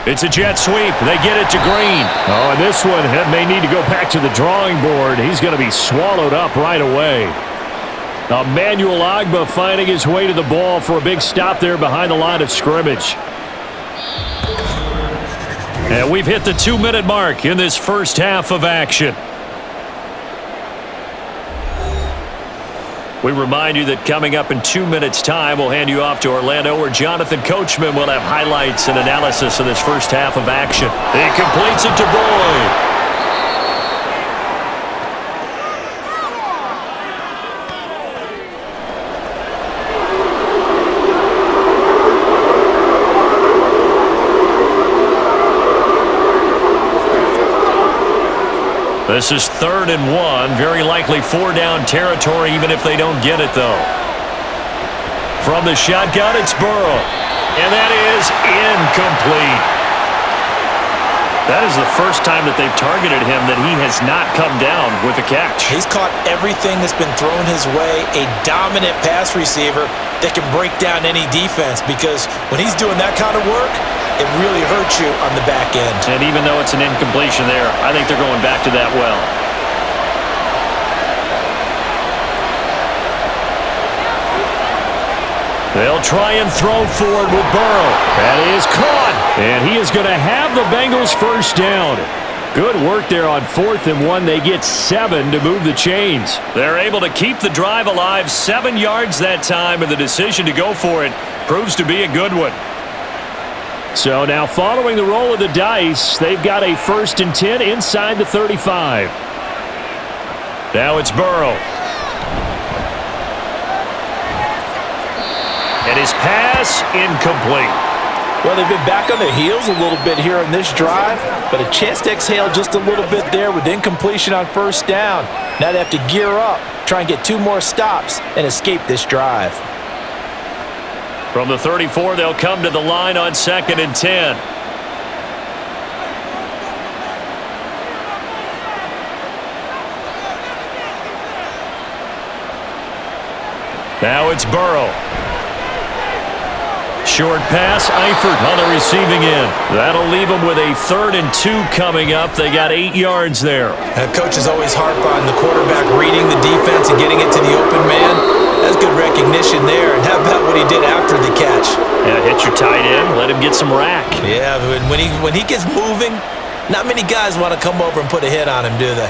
[SPEAKER 2] It's a jet sweep. They get it to Green. Oh, and this one may need to go back to the drawing board. He's going to be swallowed up right away. Emmanuel Ogbah finding his way to the ball for a big stop there behind the line of scrimmage. And we've hit the 2-minute mark in this first half of action. We remind you that coming up in 2 minutes' time, we'll hand you off to Orlando, where Jonathan Coachman will have highlights and analysis of this first half of action. He completes it to Boyd. This is 3rd and 1. Very likely 4-down territory, even if they don't get it, though. From the shotgun, it's Burrow. And that is incomplete. That is the first time that they've targeted him that he has not come down with a catch.
[SPEAKER 3] He's caught everything that's been thrown his way. A dominant pass receiver that can break down any defense, because when he's doing that kind of work, it really hurts you on the back end.
[SPEAKER 2] And even though it's an incompletion there, I think they're going back to that well. They'll try and throw forward with Burrow. That is caught. And he is going to have the Bengals first down. Good work there on 4th and 1. They get 7 to move the chains. They're able to keep the drive alive. 7 yards that time, and the decision to go for it proves to be a good one. So now following the roll of the dice, they've got a 1st and 10 inside the 35. Now it's Burrow. And his pass incomplete.
[SPEAKER 3] Well, they've been back on their heels a little bit here on this drive, but a chance to exhale just a little bit there with incompletion on 1st down. Now they have to gear up, try and get 2 more stops, and escape this drive.
[SPEAKER 2] From the 34, they'll come to the line on 2nd and 10. Now it's Burrow. Short pass, Eifert on the receiving end. That'll leave them with a 3rd and 2 coming up. They got 8 yards there.
[SPEAKER 3] Coach is always harp on the quarterback reading the defense and getting it to the open man. That's good recognition there. And how about what he did after the catch?
[SPEAKER 2] Yeah, hit your tight end, let him get some rack.
[SPEAKER 3] Yeah, when he gets moving, not many guys want to come over and put a hit on him, do they?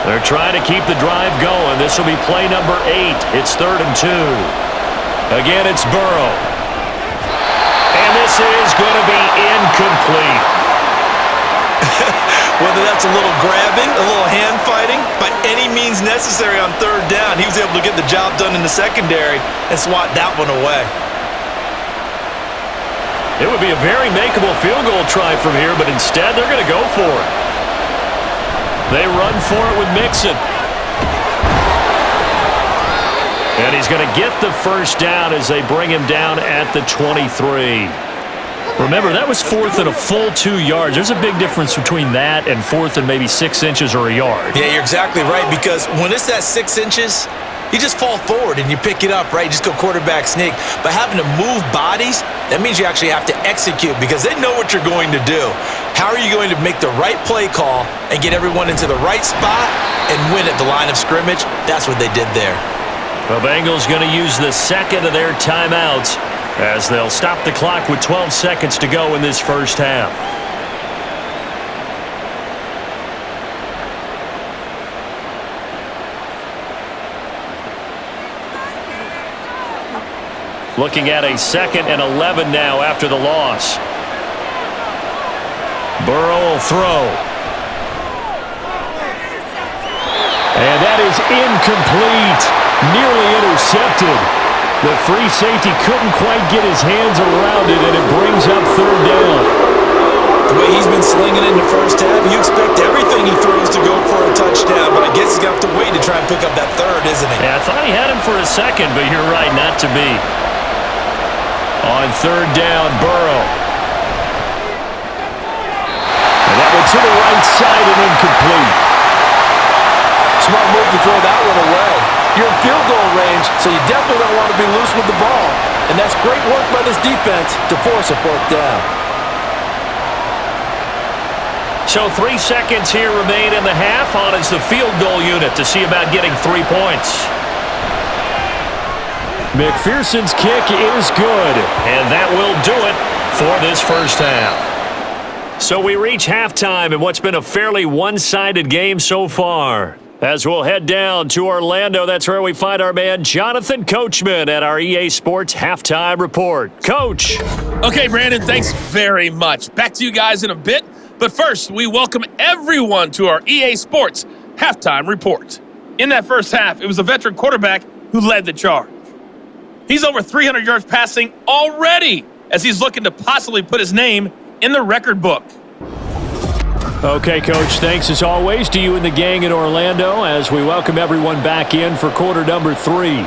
[SPEAKER 2] They're trying to keep the drive going. This will be play number 8. It's 3rd and 2. Again, it's Burrow. And this is going to be incomplete.
[SPEAKER 3] Whether that's a little grabbing, a little hand fighting, by any means necessary on 3rd down, he was able to get the job done in the secondary and swat that one away.
[SPEAKER 2] It would be a very makeable field goal try from here, but instead they're going to go for it. They run for it with Mixon. And he's going to get the first down as they bring him down at the 23. Remember, that was 4th and a full 2 yards. There's a big difference between that and 4th and maybe 6 inches or a yard.
[SPEAKER 3] Yeah, you're exactly right, because when it's that 6 inches, you just fall forward and you pick it up, right? You just go quarterback sneak. But having to move bodies, that means you actually have to execute, because they know what you're going to do. How are you going to make the right play call and get everyone into the right spot and win at the line of scrimmage? That's what they did there.
[SPEAKER 2] The Bengals going to use the 2nd of their timeouts as they'll stop the clock with 12 seconds to go in this first half. Looking at a 2nd and 11 now after the loss. Burrow will throw. And that is incomplete. Nearly intercepted. The free safety couldn't quite get his hands around it, and it brings up 3rd down.
[SPEAKER 3] The way he's been slinging in the first half, you expect everything he throws to go for a touchdown, but I guess he's got to wait to try and pick up that 3rd, isn't he?
[SPEAKER 2] Yeah, I thought he had him for a second, but you're right, not to be. On 3rd down, Burrow. And that one to the right side and incomplete.
[SPEAKER 3] Smart move to throw that one away. You're in field goal range, so you definitely don't want to be loose with the ball. And that's great work by this defense to force a fourth down.
[SPEAKER 4] So 3 seconds here remain in the half. On is the field goal unit to see about getting 3 points.
[SPEAKER 2] McPherson's kick is good.
[SPEAKER 4] And that will do it for this first half. So we reach halftime in what's been a fairly one-sided game so far. As we'll head down to Orlando, that's where we find our man Jonathan Coachman at our EA Sports Halftime Report. Coach.
[SPEAKER 5] Okay, Brandon, thanks very much. Back to you guys in a bit. But first, we welcome everyone to our EA Sports Halftime Report. In that first half, it was a veteran quarterback who led the charge. He's over 300 yards passing already as he's looking to possibly put his name in the record book.
[SPEAKER 2] Okay, Coach, thanks as always to you and the gang in Orlando as we welcome everyone back in for quarter number 3.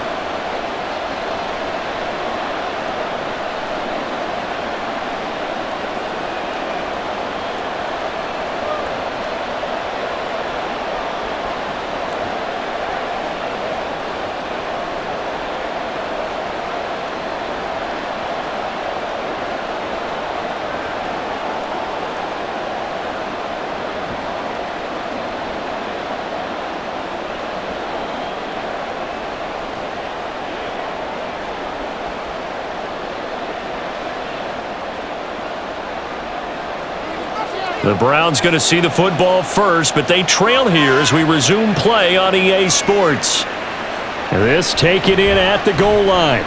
[SPEAKER 2] The Browns going to see the football first, but they trail here as we resume play on EA Sports. This taken in at the goal line.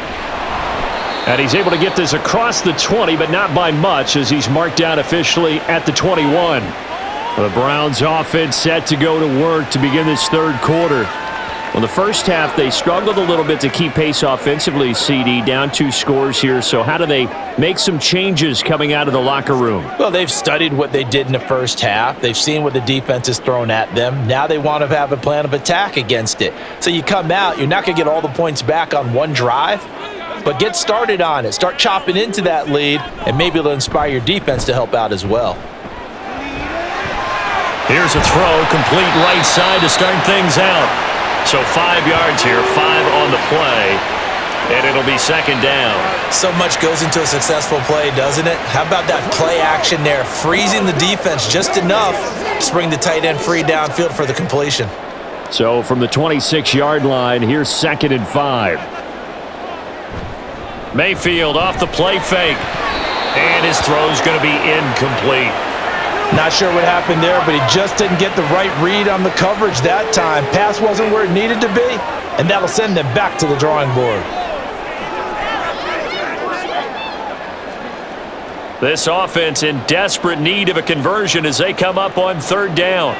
[SPEAKER 2] And he's able to get this across the 20, but not by much as he's marked down officially at the 21. The Browns offense set to go to work to begin this third quarter. Well, the first half, they struggled a little bit to keep pace offensively, CD, down 2 scores here. So how do they make some changes coming out of the locker room?
[SPEAKER 3] Well, they've studied what they did in the first half. They've seen what the defense has thrown at them. Now they want to have a plan of attack against it. So you come out, you're not going to get all the points back on one drive, but get started on it. Start chopping into that lead, and maybe it'll inspire your defense to help out as well.
[SPEAKER 4] Here's a throw, complete right side to start things out. So 5 yards here, 5 on the play, and it'll be second down.
[SPEAKER 3] So much goes into a successful play, doesn't it? How about that play action there, freezing the defense just enough to bring the tight end free downfield for the completion.
[SPEAKER 2] So from the 26-yard line, here's 2nd and 5.
[SPEAKER 4] Mayfield off the play fake, and his throw's going to be incomplete.
[SPEAKER 3] Not sure what happened there, but he just didn't get the right read on the coverage that time. Pass wasn't where it needed to be, and that'll send them back to the drawing board.
[SPEAKER 4] This offense in desperate need of a conversion as they come up on 3rd down.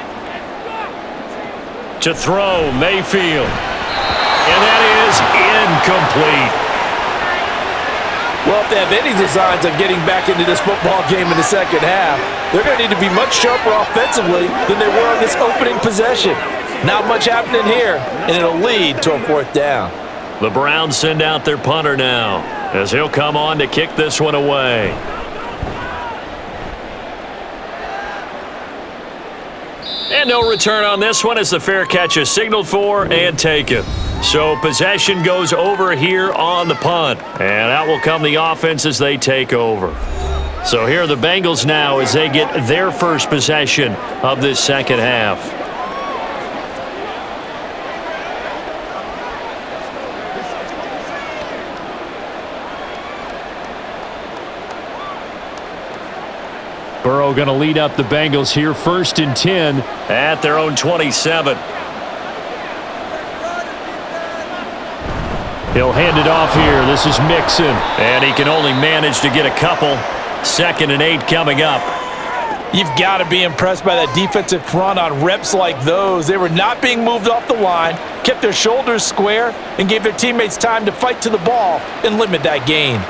[SPEAKER 4] To throw, Mayfield. And that is incomplete.
[SPEAKER 3] Well, if they have any designs of getting back into this football game in the second half, they're going to need to be much sharper offensively than they were on this opening possession. Not much happening here, and it'll lead to a 4th down.
[SPEAKER 4] The Browns send out their punter now as he'll come on to kick this one away. And no return on this one as the fair catch is signaled for and taken. So possession goes over here on the punt. And out will come the offense as they take over. So here are the Bengals now as they get their first possession of this second half.
[SPEAKER 2] Burrow going to lead up the Bengals here, 1st and 10
[SPEAKER 4] at their own 27.
[SPEAKER 2] He'll hand it off here. This is Mixon.
[SPEAKER 4] And he can only manage to get a couple. 2nd and 8 coming up.
[SPEAKER 3] You've got to be impressed by that defensive front on reps like those. They were not being moved off the line, kept their shoulders square, and gave their teammates time to fight to the ball and limit that gain.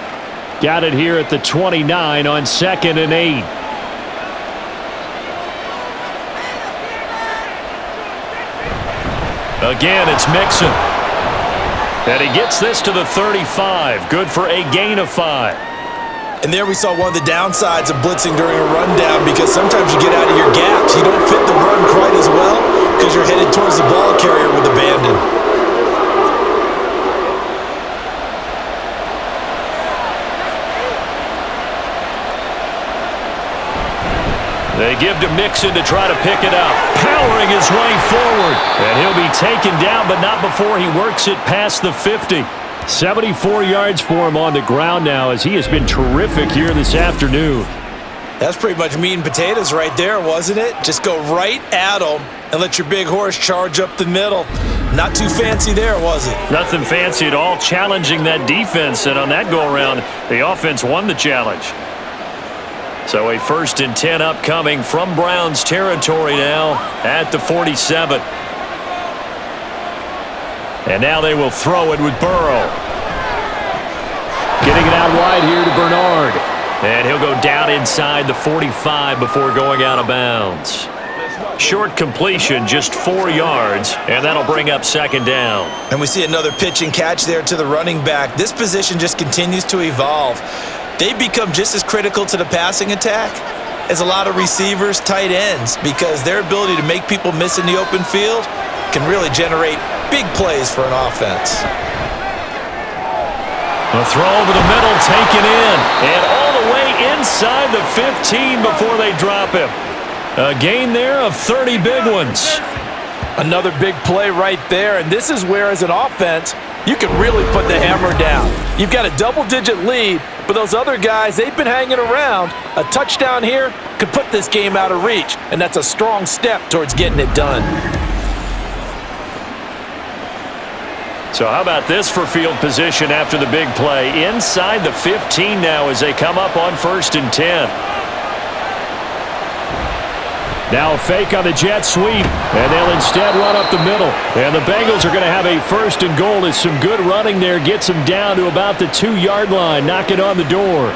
[SPEAKER 2] Got it here at the 29 on 2nd and 8.
[SPEAKER 4] Again, it's Mixon. And he gets this to the 35. Good for a gain of 5.
[SPEAKER 3] And there we saw one of the downsides of blitzing during a rundown, because sometimes you get out of your gaps. You don't fit the run quite as well because you're headed towards the ball carrier with abandon.
[SPEAKER 4] They give to Mixon to try to pick it up. Powering his way forward. And he'll be taken down, but not before he works it past the 50. 74 yards for him on the ground now as he has been terrific here this afternoon.
[SPEAKER 3] That's pretty much meat and potatoes right there, wasn't it? Just go right at him and let your big horse charge up the middle. Not too fancy there, was it?
[SPEAKER 4] Nothing fancy at all, challenging that defense, and on that go-around, the offense won the challenge. So a 1st and 10 upcoming from Browns territory now at the 47. And now they will throw it with Burrow.
[SPEAKER 2] Getting it out wide here to Bernard.
[SPEAKER 4] And he'll go down inside the 45 before going out of bounds. Short completion, just 4 yards, and that'll bring up 2nd down.
[SPEAKER 3] And we see another pitch and catch there to the running back. This position just continues to evolve. They become just as critical to the passing attack as a lot of receivers, tight ends, because their ability to make people miss in the open field can really generate big plays for an offense.
[SPEAKER 4] A throw over the middle, taken in, and all the way inside the 15 before they drop him. A gain there of 30 big ones.
[SPEAKER 3] Another big play right there, and this is where, as an offense, you can really put the hammer down. You've got a double-digit lead, but those other guys, they've been hanging around. A touchdown here could put this game out of reach, and that's a strong step towards getting it done.
[SPEAKER 4] So how about this for field position after the big play? Inside the 15 now as they come up on 1st and 10.
[SPEAKER 2] Now a fake on the jet sweep, and they'll instead run up the middle. And the Bengals are going to have a 1st and goal as some good running there gets them down to about the 2-yard line, knocking on the door.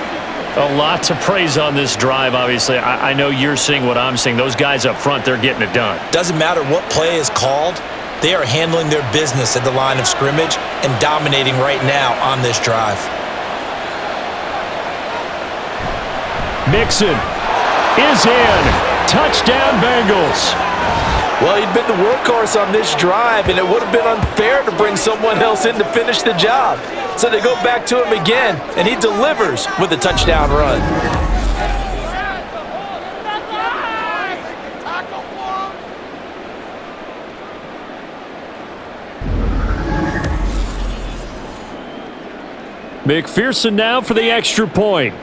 [SPEAKER 4] A lot to praise on this drive, obviously. I know you're seeing what I'm seeing. Those guys up front, they're getting it done.
[SPEAKER 3] Doesn't matter what play is called. They are handling their business at the line of scrimmage and dominating right now on this drive.
[SPEAKER 2] Mixon is in. Touchdown, Bengals.
[SPEAKER 3] Well, he'd been the workhorse on this drive, and it would have been unfair to bring someone else in to finish the job. So they go back to him again, and he delivers with a touchdown run.
[SPEAKER 2] McPherson now for the extra point.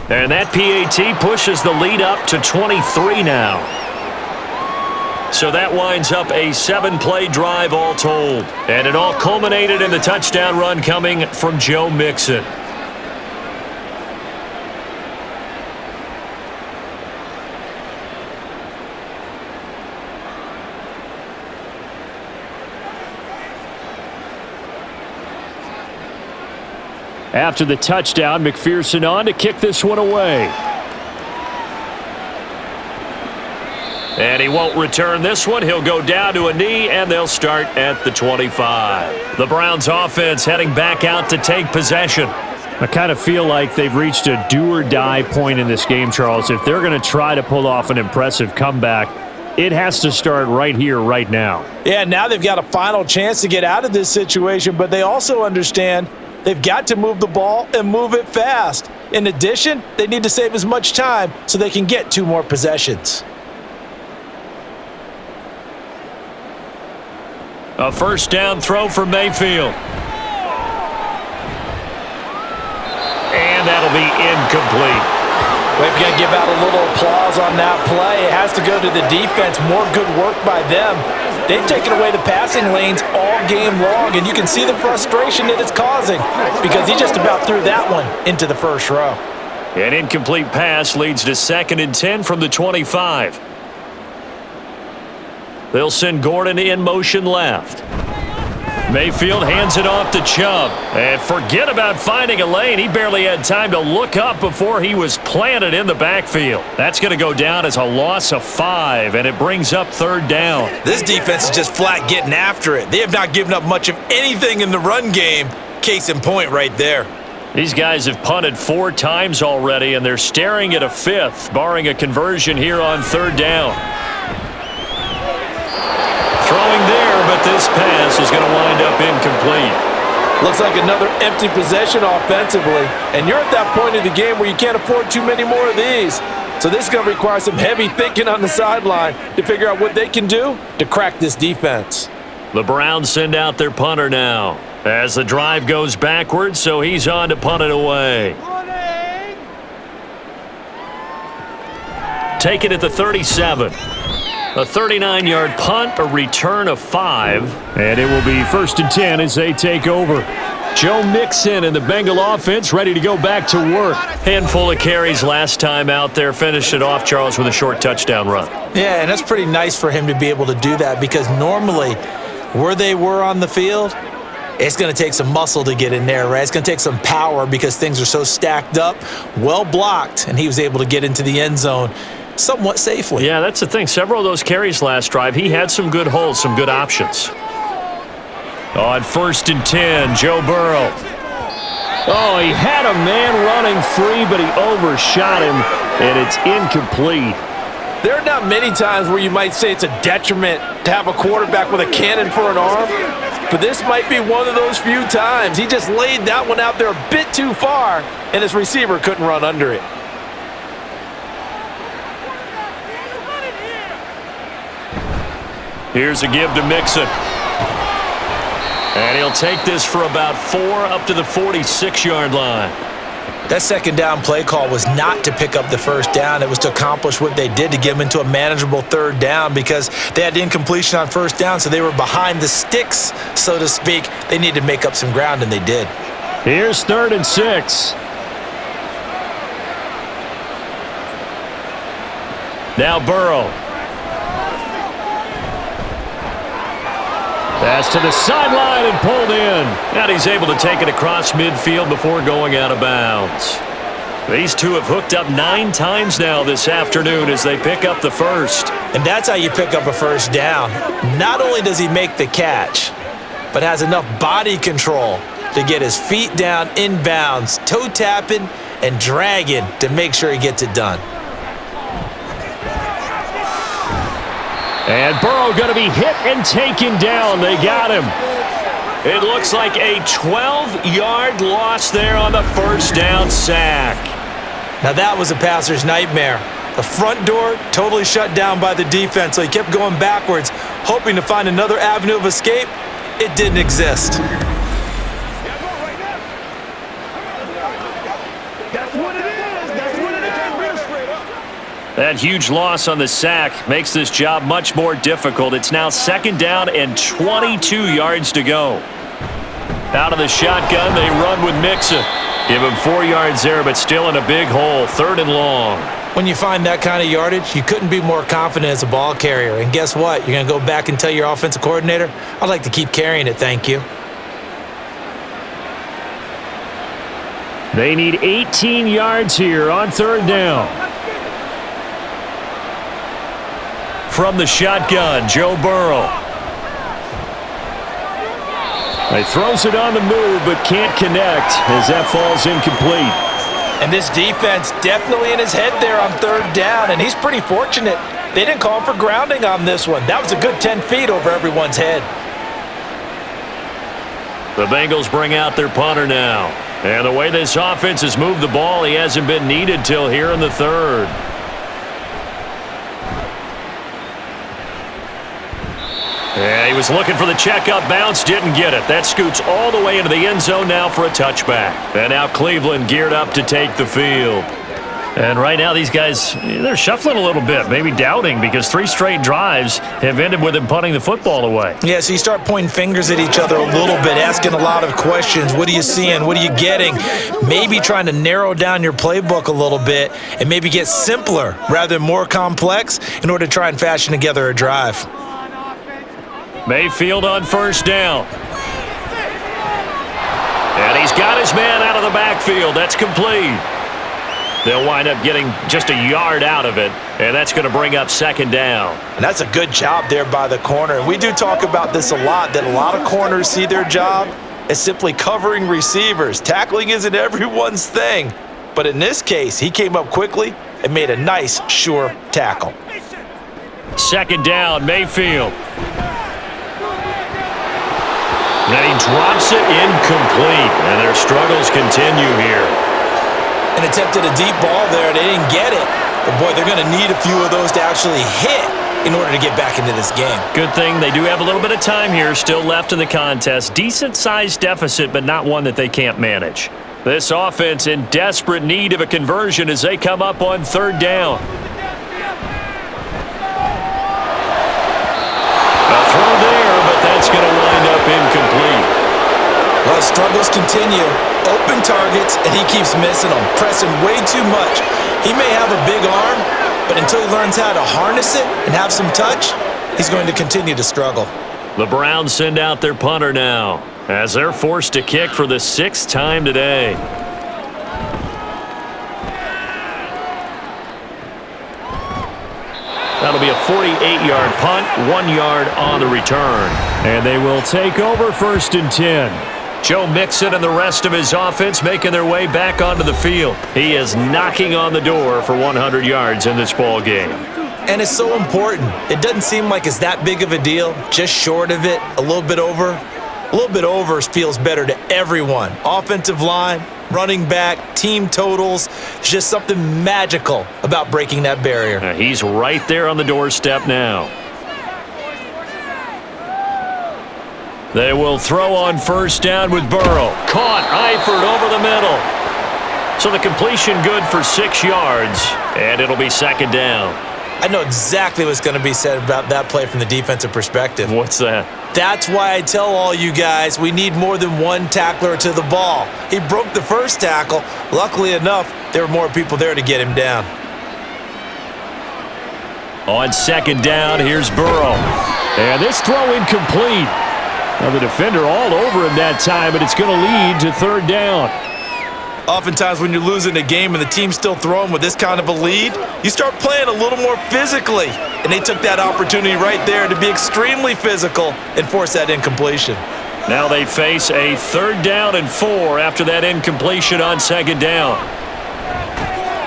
[SPEAKER 4] And that PAT pushes the lead up to 23 now. So that winds up a 7-play drive all told. And it all culminated in the touchdown run coming from Joe Mixon.
[SPEAKER 2] After the touchdown, McPherson on to kick this one away.
[SPEAKER 4] And he won't return this one. He'll go down to a knee, and they'll start at the 25. The Browns offense heading back out to take possession.
[SPEAKER 2] I kind of feel like they've reached a do-or-die point in this game, Charles. If they're going to try to pull off an impressive comeback, it has to start right here, right now.
[SPEAKER 3] Yeah, now they've got a final chance to get out of this situation, but they also understand they've got to move the ball and move it fast. In addition, they need to save as much time so they can get 2 more possessions.
[SPEAKER 4] A 1st down throw for Mayfield. And that'll be incomplete.
[SPEAKER 3] We've got to give out a little applause on that play. It has to go to the defense. More good work by them. They've taken away the passing lanes all game long, and you can see the frustration that it's causing because he just about threw that one into the 1st row.
[SPEAKER 4] An incomplete pass leads to 2nd and 10 from the 25. They'll send Gordon in motion left. Mayfield hands it off to Chubb. And forget about finding a lane. He barely had time to look up before he was planted in the backfield. That's going to go down as a loss of 5, and it brings up 3rd down.
[SPEAKER 3] This defense is just flat getting after it. They have not given up much of anything in the run game. Case in point right there.
[SPEAKER 4] These guys have punted 4 times already, and they're staring at a 5th, barring a conversion here on 3rd down. Throwing there, but this pass is going to wind up incomplete.
[SPEAKER 3] Looks like another empty possession offensively. And you're at that point in the game where you can't afford too many more of these. So this is going to require some heavy thinking on the sideline to figure out what they can do to crack this defense.
[SPEAKER 4] The Browns send out their punter now as the drive goes backwards, so he's on to punt it away. Take it at the 37. A 39-yard punt, a return of 5.
[SPEAKER 2] And it will be 1st and 10 as they take over. Joe Mixon and the Bengal offense ready to go back to work.
[SPEAKER 4] Handful of carries last time out there. Finished it off, Charles, with a short touchdown run.
[SPEAKER 3] Yeah, and that's pretty nice for him to be able to do that because normally where they were on the field, it's going to take some muscle to get in there, right? It's going to take some power because things are so stacked up, well blocked, and he was able to get into the end zone somewhat safely.
[SPEAKER 4] Yeah, that's the thing. Several of those carries last drive, he had some good holes, some good options.
[SPEAKER 2] On 1st and 10, Joe Burrow. Oh, he had a man running free, but he overshot him, and it's incomplete.
[SPEAKER 3] There are not many times where you might say it's a detriment to have a quarterback with a cannon for an arm, but this might be one of those few times. He just laid that one out there a bit too far, and his receiver couldn't run under it.
[SPEAKER 4] Here's a give to Mixon. And he'll take this for about 4 up to the 46-yard line.
[SPEAKER 3] That second down play call was not to pick up the first down. It was to accomplish what they did to get them into a manageable third down because they had incompletion on first down, so they were behind the sticks, so to speak. They needed to make up some ground, and they did.
[SPEAKER 2] Here's 3rd and 6.
[SPEAKER 4] Now Burrow.
[SPEAKER 2] Pass to the sideline and pulled in.
[SPEAKER 4] And he's able to take it across midfield before going out of bounds. These two have hooked up 9 times now this afternoon as they pick up the first.
[SPEAKER 3] And that's how you pick up a first down. Not only does he make the catch, but has enough body control to get his feet down inbounds, toe tapping and dragging to make sure he gets it done.
[SPEAKER 2] And Burrow going to be hit and taken down. They got him.
[SPEAKER 4] It looks like a 12-yard loss there on the first down sack.
[SPEAKER 3] Now that was a passer's nightmare. The front door totally shut down by the defense, so he kept going backwards, hoping to find another avenue of escape. It didn't exist.
[SPEAKER 4] That huge loss on the sack makes this job much more difficult. It's now 2nd down and 22 yards to go. Out of the shotgun, they run with Mixon. Give him 4 yards there, but still in a big hole, 3rd and long.
[SPEAKER 3] When you find that kind of yardage, you couldn't be more confident as a ball carrier. And guess what? You're going to go back and tell your offensive coordinator, I'd like to keep carrying it, thank you.
[SPEAKER 2] They need 18 yards here on 3rd down.
[SPEAKER 4] From the shotgun, Joe Burrow.
[SPEAKER 2] He throws it on the move, but can't connect as that falls incomplete.
[SPEAKER 3] And this defense definitely in his head there on 3rd down, and he's pretty fortunate. They didn't call him for grounding on this one. That was a good 10 feet over everyone's head.
[SPEAKER 4] The Bengals bring out their punter now. And the way this offense has moved the ball, he hasn't been needed till here in the 3rd. Yeah, he was looking for the checkup bounce, didn't get it. That scoots all the way into the end zone now for a touchback. And now Cleveland geared up to take the field. And right now these guys, they're shuffling a little bit, maybe doubting, because 3 straight drives have ended with them punting the football away.
[SPEAKER 3] Yeah, so you start pointing fingers at each other a little bit, asking a lot of questions. What are you seeing? What are you getting? Maybe trying to narrow down your playbook a little bit and maybe get simpler rather than more complex in order to try and fashion together a drive.
[SPEAKER 4] Mayfield on 1st down. And he's got his man out of the backfield. That's complete. They'll wind up getting just a yard out of it, and that's going to bring up 2nd down.
[SPEAKER 3] And that's a good job there by the corner. And we do talk about this a lot, that a lot of corners see their job as simply covering receivers. Tackling isn't everyone's thing. But in this case, he came up quickly and made a nice, sure tackle.
[SPEAKER 4] 2nd down, Mayfield. And he drops it incomplete, and their struggles continue here.
[SPEAKER 3] And attempted a deep ball there. They didn't get it. But, boy, they're going to need a few of those to actually hit in order to get back into this game.
[SPEAKER 4] Good thing they do have a little bit of time here still left in the contest. Decent-sized deficit, but not one that they can't manage. This offense in desperate need of a conversion as they come up on third down. A throw there, but that's going to wind up incomplete.
[SPEAKER 3] Well, struggles continue. Open targets, and he keeps missing them, pressing way too much. He may have a big arm, but until he learns how to harness it and have some touch, he's going to continue to struggle.
[SPEAKER 4] The Browns send out their punter now as they're forced to kick for the 6th time today. That'll be a 48-yard punt, 1 yard on the return.
[SPEAKER 2] And they will take over 1st and 10.
[SPEAKER 4] Joe Mixon and the rest of his offense making their way back onto the field. He is knocking on the door for 100 yards in this ball game.
[SPEAKER 3] And it's so important. It doesn't seem like it's that big of a deal, just short of it, a little bit over. A little bit over feels better to everyone. Offensive line, running back, team totals. There's just something magical about breaking that barrier.
[SPEAKER 4] He's right there on the doorstep now. They will throw on 1st down with Burrow. Caught Eifert over the middle. So the completion good for 6 yards, and it'll be 2nd down.
[SPEAKER 3] I know exactly what's going to be said about that play from the defensive perspective.
[SPEAKER 4] What's that?
[SPEAKER 3] That's why I tell all you guys we need more than one tackler to the ball. He broke the first tackle. Luckily enough, there were more people there to get him down.
[SPEAKER 2] On 2nd down, here's Burrow. And this throw incomplete. Now the defender all over him that time, but it's going to lead to 3rd down.
[SPEAKER 3] Oftentimes when you're losing a game and the team's still throwing with this kind of a lead, you start playing a little more physically. And they took that opportunity right there to be extremely physical and force that incompletion.
[SPEAKER 4] Now they face a 3rd down and 4 after that incompletion on 2nd down.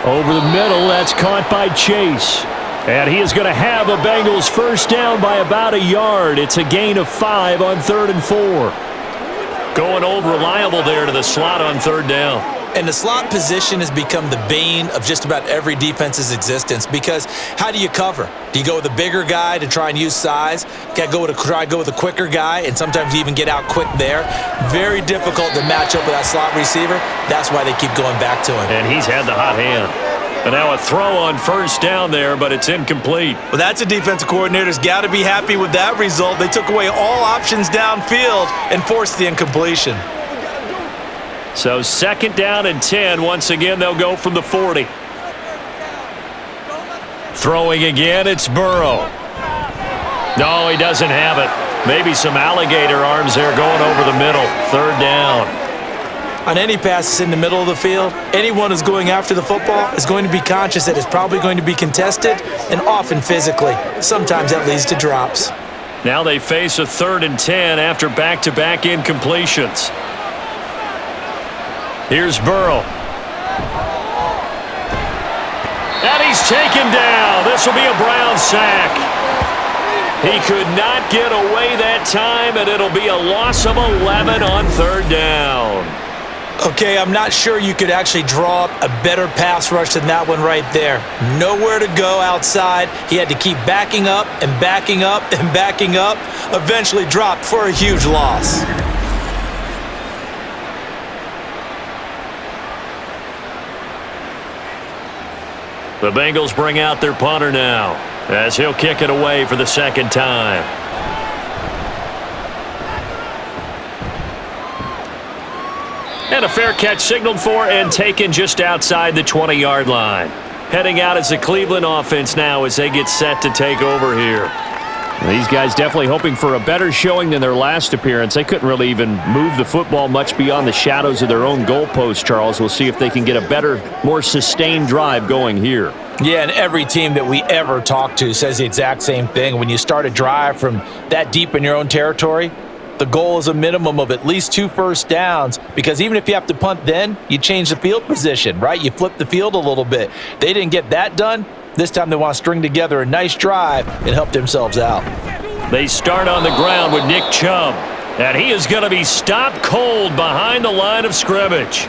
[SPEAKER 2] Over the middle, that's caught by Chase. And he is going to have a Bengals 1st down by about 1 yard. It's a gain of 5 on 3rd and 4.
[SPEAKER 4] Going old reliable there to the slot on 3rd down.
[SPEAKER 3] And the slot position has become the bane of just about every defense's existence because how do you cover? Do you go with a bigger guy to try and use size? Got to try to go with a quicker guy, and sometimes you even get out quick there. Very difficult to match up with that slot receiver. That's why they keep going back to him.
[SPEAKER 4] And he's had the hot hand. And now a throw on 1st down there, but it's incomplete.
[SPEAKER 3] Well, that's a defensive coordinator's got to be happy with that result. They took away all options downfield and forced the incompletion.
[SPEAKER 4] So 2nd down and 10. Once again, they'll go from the 40. Throwing again, it's Burrow. No, he doesn't have it. Maybe some alligator arms there going over the middle. 3rd down.
[SPEAKER 3] On any passes in the middle of the field, anyone who's going after the football is going to be conscious that it's probably going to be contested and often physically. Sometimes that leads to drops.
[SPEAKER 4] Now they face a 3rd and 10 after back-to-back incompletions. Here's Burrow. And he's taken down. This will be a Brown sack. He could not get away that time, and it'll be a loss of 11 on 3rd down.
[SPEAKER 3] Okay, I'm not sure you could actually draw up a better pass rush than that one right there. Nowhere to go outside. He had to keep backing up and backing up and backing up. Eventually dropped for a huge loss.
[SPEAKER 4] The Bengals bring out their punter now as he'll kick it away for the 2nd time. And a fair catch signaled for and taken just outside the 20-yard line. Heading out as the Cleveland offense now as they get set to take over here.
[SPEAKER 2] These guys definitely hoping for a better showing than their last appearance. They couldn't really even move the football much beyond the shadows of their own goalpost, Charles. We'll see if they can get a better, more sustained drive going here.
[SPEAKER 3] Yeah, and every team that we ever talk to says the exact same thing. When you start a drive from that deep in your own territory, the goal is a minimum of at least 2 first downs because even if you have to punt then, you change the field position, right? You flip the field a little bit. They didn't get that done. This time they want to string together a nice drive and help themselves out.
[SPEAKER 4] They start on the ground with Nick Chubb.
[SPEAKER 2] And he is going to be stopped cold behind the line of scrimmage.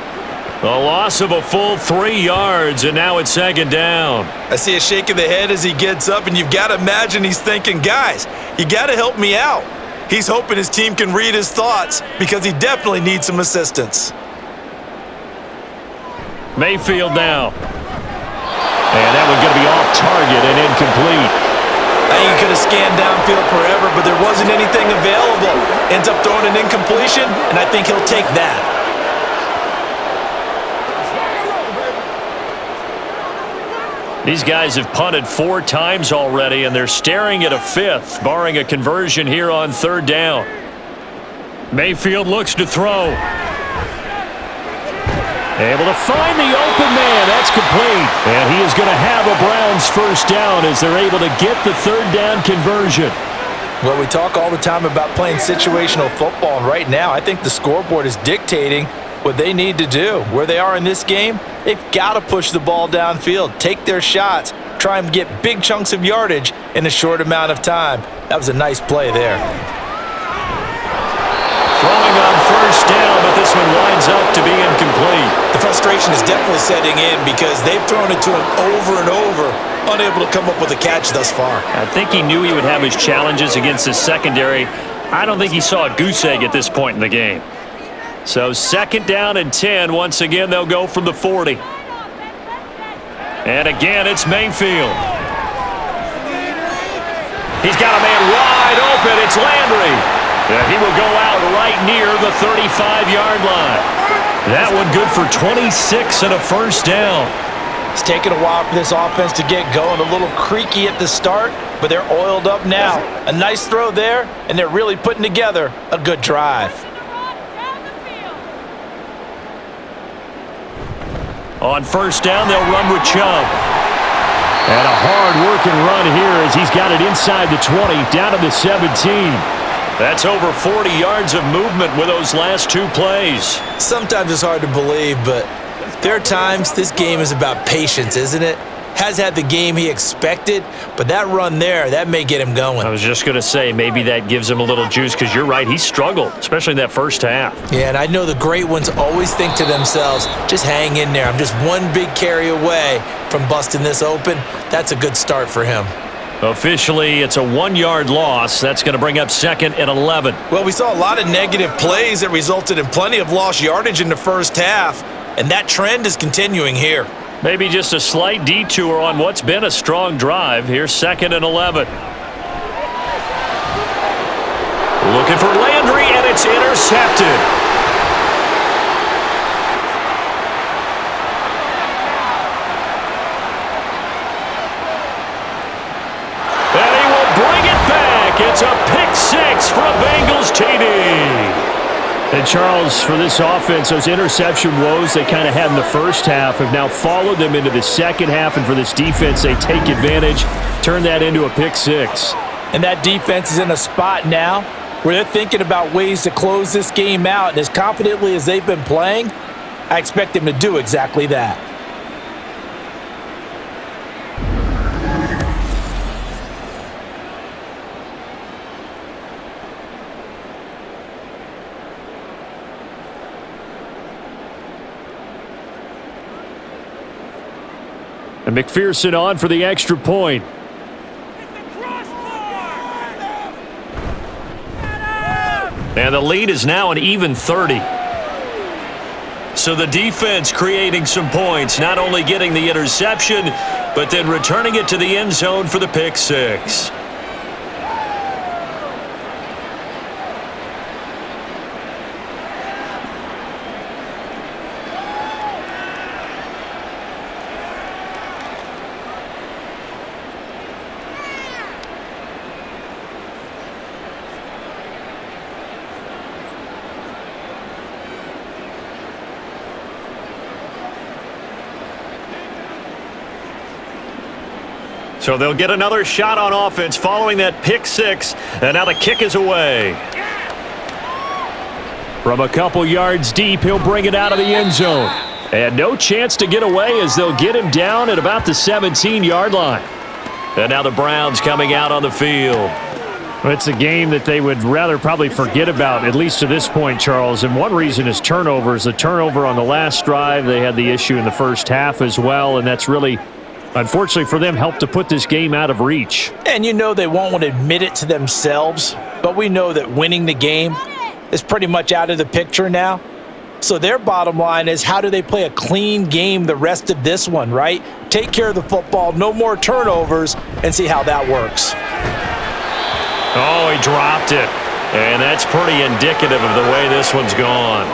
[SPEAKER 2] A loss of a full 3 yards, and now it's second down.
[SPEAKER 3] I see a shake of the head as he gets up, and you've got to imagine he's thinking, guys, you got to help me out. He's hoping his team can read his thoughts because he definitely needs some assistance.
[SPEAKER 2] Mayfield now. And that one going to be off target and incomplete.
[SPEAKER 3] I think he could have scanned downfield forever, but there wasn't anything available. Ends up throwing an incompletion, and I think he'll take that.
[SPEAKER 2] These guys have punted 4 times already, and they're staring at a 5th, barring a conversion here on 3rd down. Mayfield looks to throw. Able to find the open man. That's complete. And he is going to have a Browns first down as they're able to get the 3rd down conversion.
[SPEAKER 3] Well, we talk all the time about playing situational football, and right now I think the scoreboard is dictating what they need to do. Where they are in this game, they've got to push the ball downfield, take their shots, try and get big chunks of yardage in a short amount of time. That was a nice play there.
[SPEAKER 2] Throwing on first down, but this one winds up to be incomplete.
[SPEAKER 3] The frustration is definitely setting in because they've thrown it to him over and over, unable to come up with a catch thus far.
[SPEAKER 2] I think he knew he would have his challenges against his secondary. I don't think he saw a goose egg at this point in the game. So 2nd down and 10. Once again, they'll go from the 40. And again, it's Mayfield. He's got a man wide open. It's Landry. And he will go out right near the 35-yard line. That one good for 26 and a first down.
[SPEAKER 3] It's taken a while for this offense to get going. A little creaky at the start, but they're oiled up now. A nice throw there, and they're really putting together a good drive.
[SPEAKER 2] On first down, they'll run with Chubb. And a hard-working run here as he's got it inside the 20, down to the 17. That's over 40 yards of movement with those last 2 plays.
[SPEAKER 3] Sometimes it's hard to believe, but there are times this game is about patience, isn't it? Has had the game he expected, but that run there, that may get him going.
[SPEAKER 2] I was just going to say, maybe that gives him a little juice because you're right, he struggled, especially in that first half.
[SPEAKER 3] Yeah, and I know the great ones always think to themselves, just hang in there. I'm just one big carry away from busting this open. That's a good start for him.
[SPEAKER 2] Officially, it's a 1-yard loss. That's going to bring up 2nd and 11.
[SPEAKER 3] Well, we saw a lot of negative plays that resulted in plenty of lost yardage in the first half, and that trend is continuing here.
[SPEAKER 2] Maybe just a slight detour on what's been a strong drive. Here's 2nd and 11. Looking for Landry, and it's intercepted. It's a pick 6 for a Bengals TD. And Charles, for this offense, those interception woes they kind of had in the first half have now followed them into the second half. And for this defense, they take advantage, turn that into a pick 6.
[SPEAKER 3] And that defense is in a spot now where they're thinking about ways to close this game out. And as confidently as they've been playing, I expect them to do exactly that.
[SPEAKER 2] And McPherson on for the extra point. And the lead is now an even 30. So the defense creating some points, not only getting the interception, but then returning it to the end zone for the pick 6. So they'll get another shot on offense following that pick 6, and now the kick is away. From a couple yards deep, he'll bring it out of the end zone. And no chance to get away as they'll get him down at about the 17-yard line. And now the Browns coming out on the field. Well, it's a game that they would rather probably forget about, at least to this point, Charles. And one reason is turnovers. The turnover on the last drive, they had the issue in the first half as well, and that's really, unfortunately for them, helped to put this game out of reach.
[SPEAKER 3] And you know they won't want to admit it to themselves, but we know that winning the game is pretty much out of the picture now. So their bottom line is, how do they play a clean game the rest of this one, right? Take care of the football, no more turnovers, and see how that works.
[SPEAKER 4] Oh, he dropped it. And that's pretty indicative of the way this one's gone.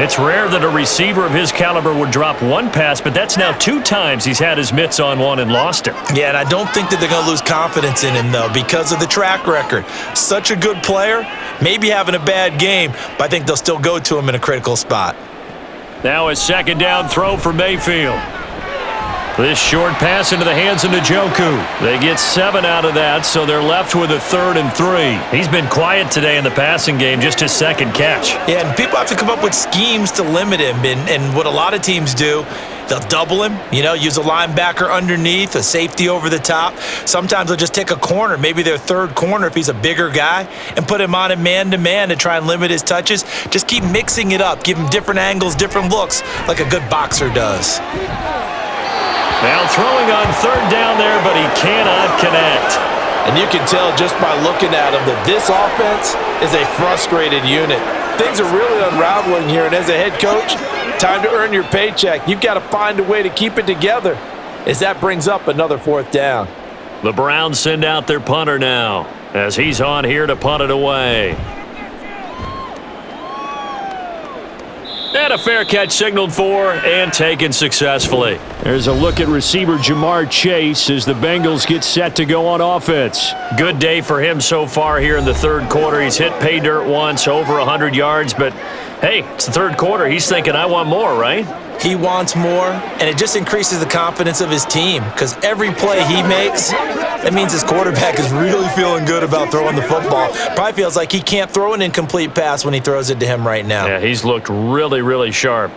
[SPEAKER 4] It's rare that a receiver of his caliber would drop one pass, but that's now 2 times he's had his mitts on one and lost it.
[SPEAKER 3] Yeah, and I don't think that they're going to lose confidence in him, though, because of the track record. Such a good player, maybe having a bad game, but I think they'll still go to him in a critical spot.
[SPEAKER 4] Now a second down throw for Mayfield. This short pass into the hands of Njoku. They get 7 out of that, so they're left with a 3rd and 3. He's been quiet today in the passing game, just his second catch.
[SPEAKER 3] Yeah, and people have to come up with schemes to limit him, and what a lot of teams do, they'll double him, use a linebacker underneath, a safety over the top. Sometimes they'll just take a corner, maybe their third corner if he's a bigger guy, and put him on a man-to-man to try and limit his touches. Just keep mixing it up, give him different angles, different looks, like a good boxer does.
[SPEAKER 4] Now throwing on 3rd down there, but he cannot connect.
[SPEAKER 3] And you can tell just by looking at him that this offense is a frustrated unit. Things are really unraveling here, and as a head coach, time to earn your paycheck. You've got to find a way to keep it together, as that brings up another 4th down.
[SPEAKER 4] The Browns send out their punter now, as he's on here to punt it away. And a fair catch signaled for and taken successfully.
[SPEAKER 2] There's a look at receiver Jamar Chase as the Bengals get set to go on offense.
[SPEAKER 4] Good day for him so far here in the 3rd quarter. He's hit pay dirt once, over 100 yards, but hey, it's the 3rd quarter. He's thinking, I want more, right?
[SPEAKER 3] He wants more, and it just increases the confidence of his team, because every play he makes, that means his quarterback is really feeling good about throwing the football. Probably feels like he can't throw an incomplete pass when he throws it to him right now.
[SPEAKER 4] Yeah, he's looked really, really sharp.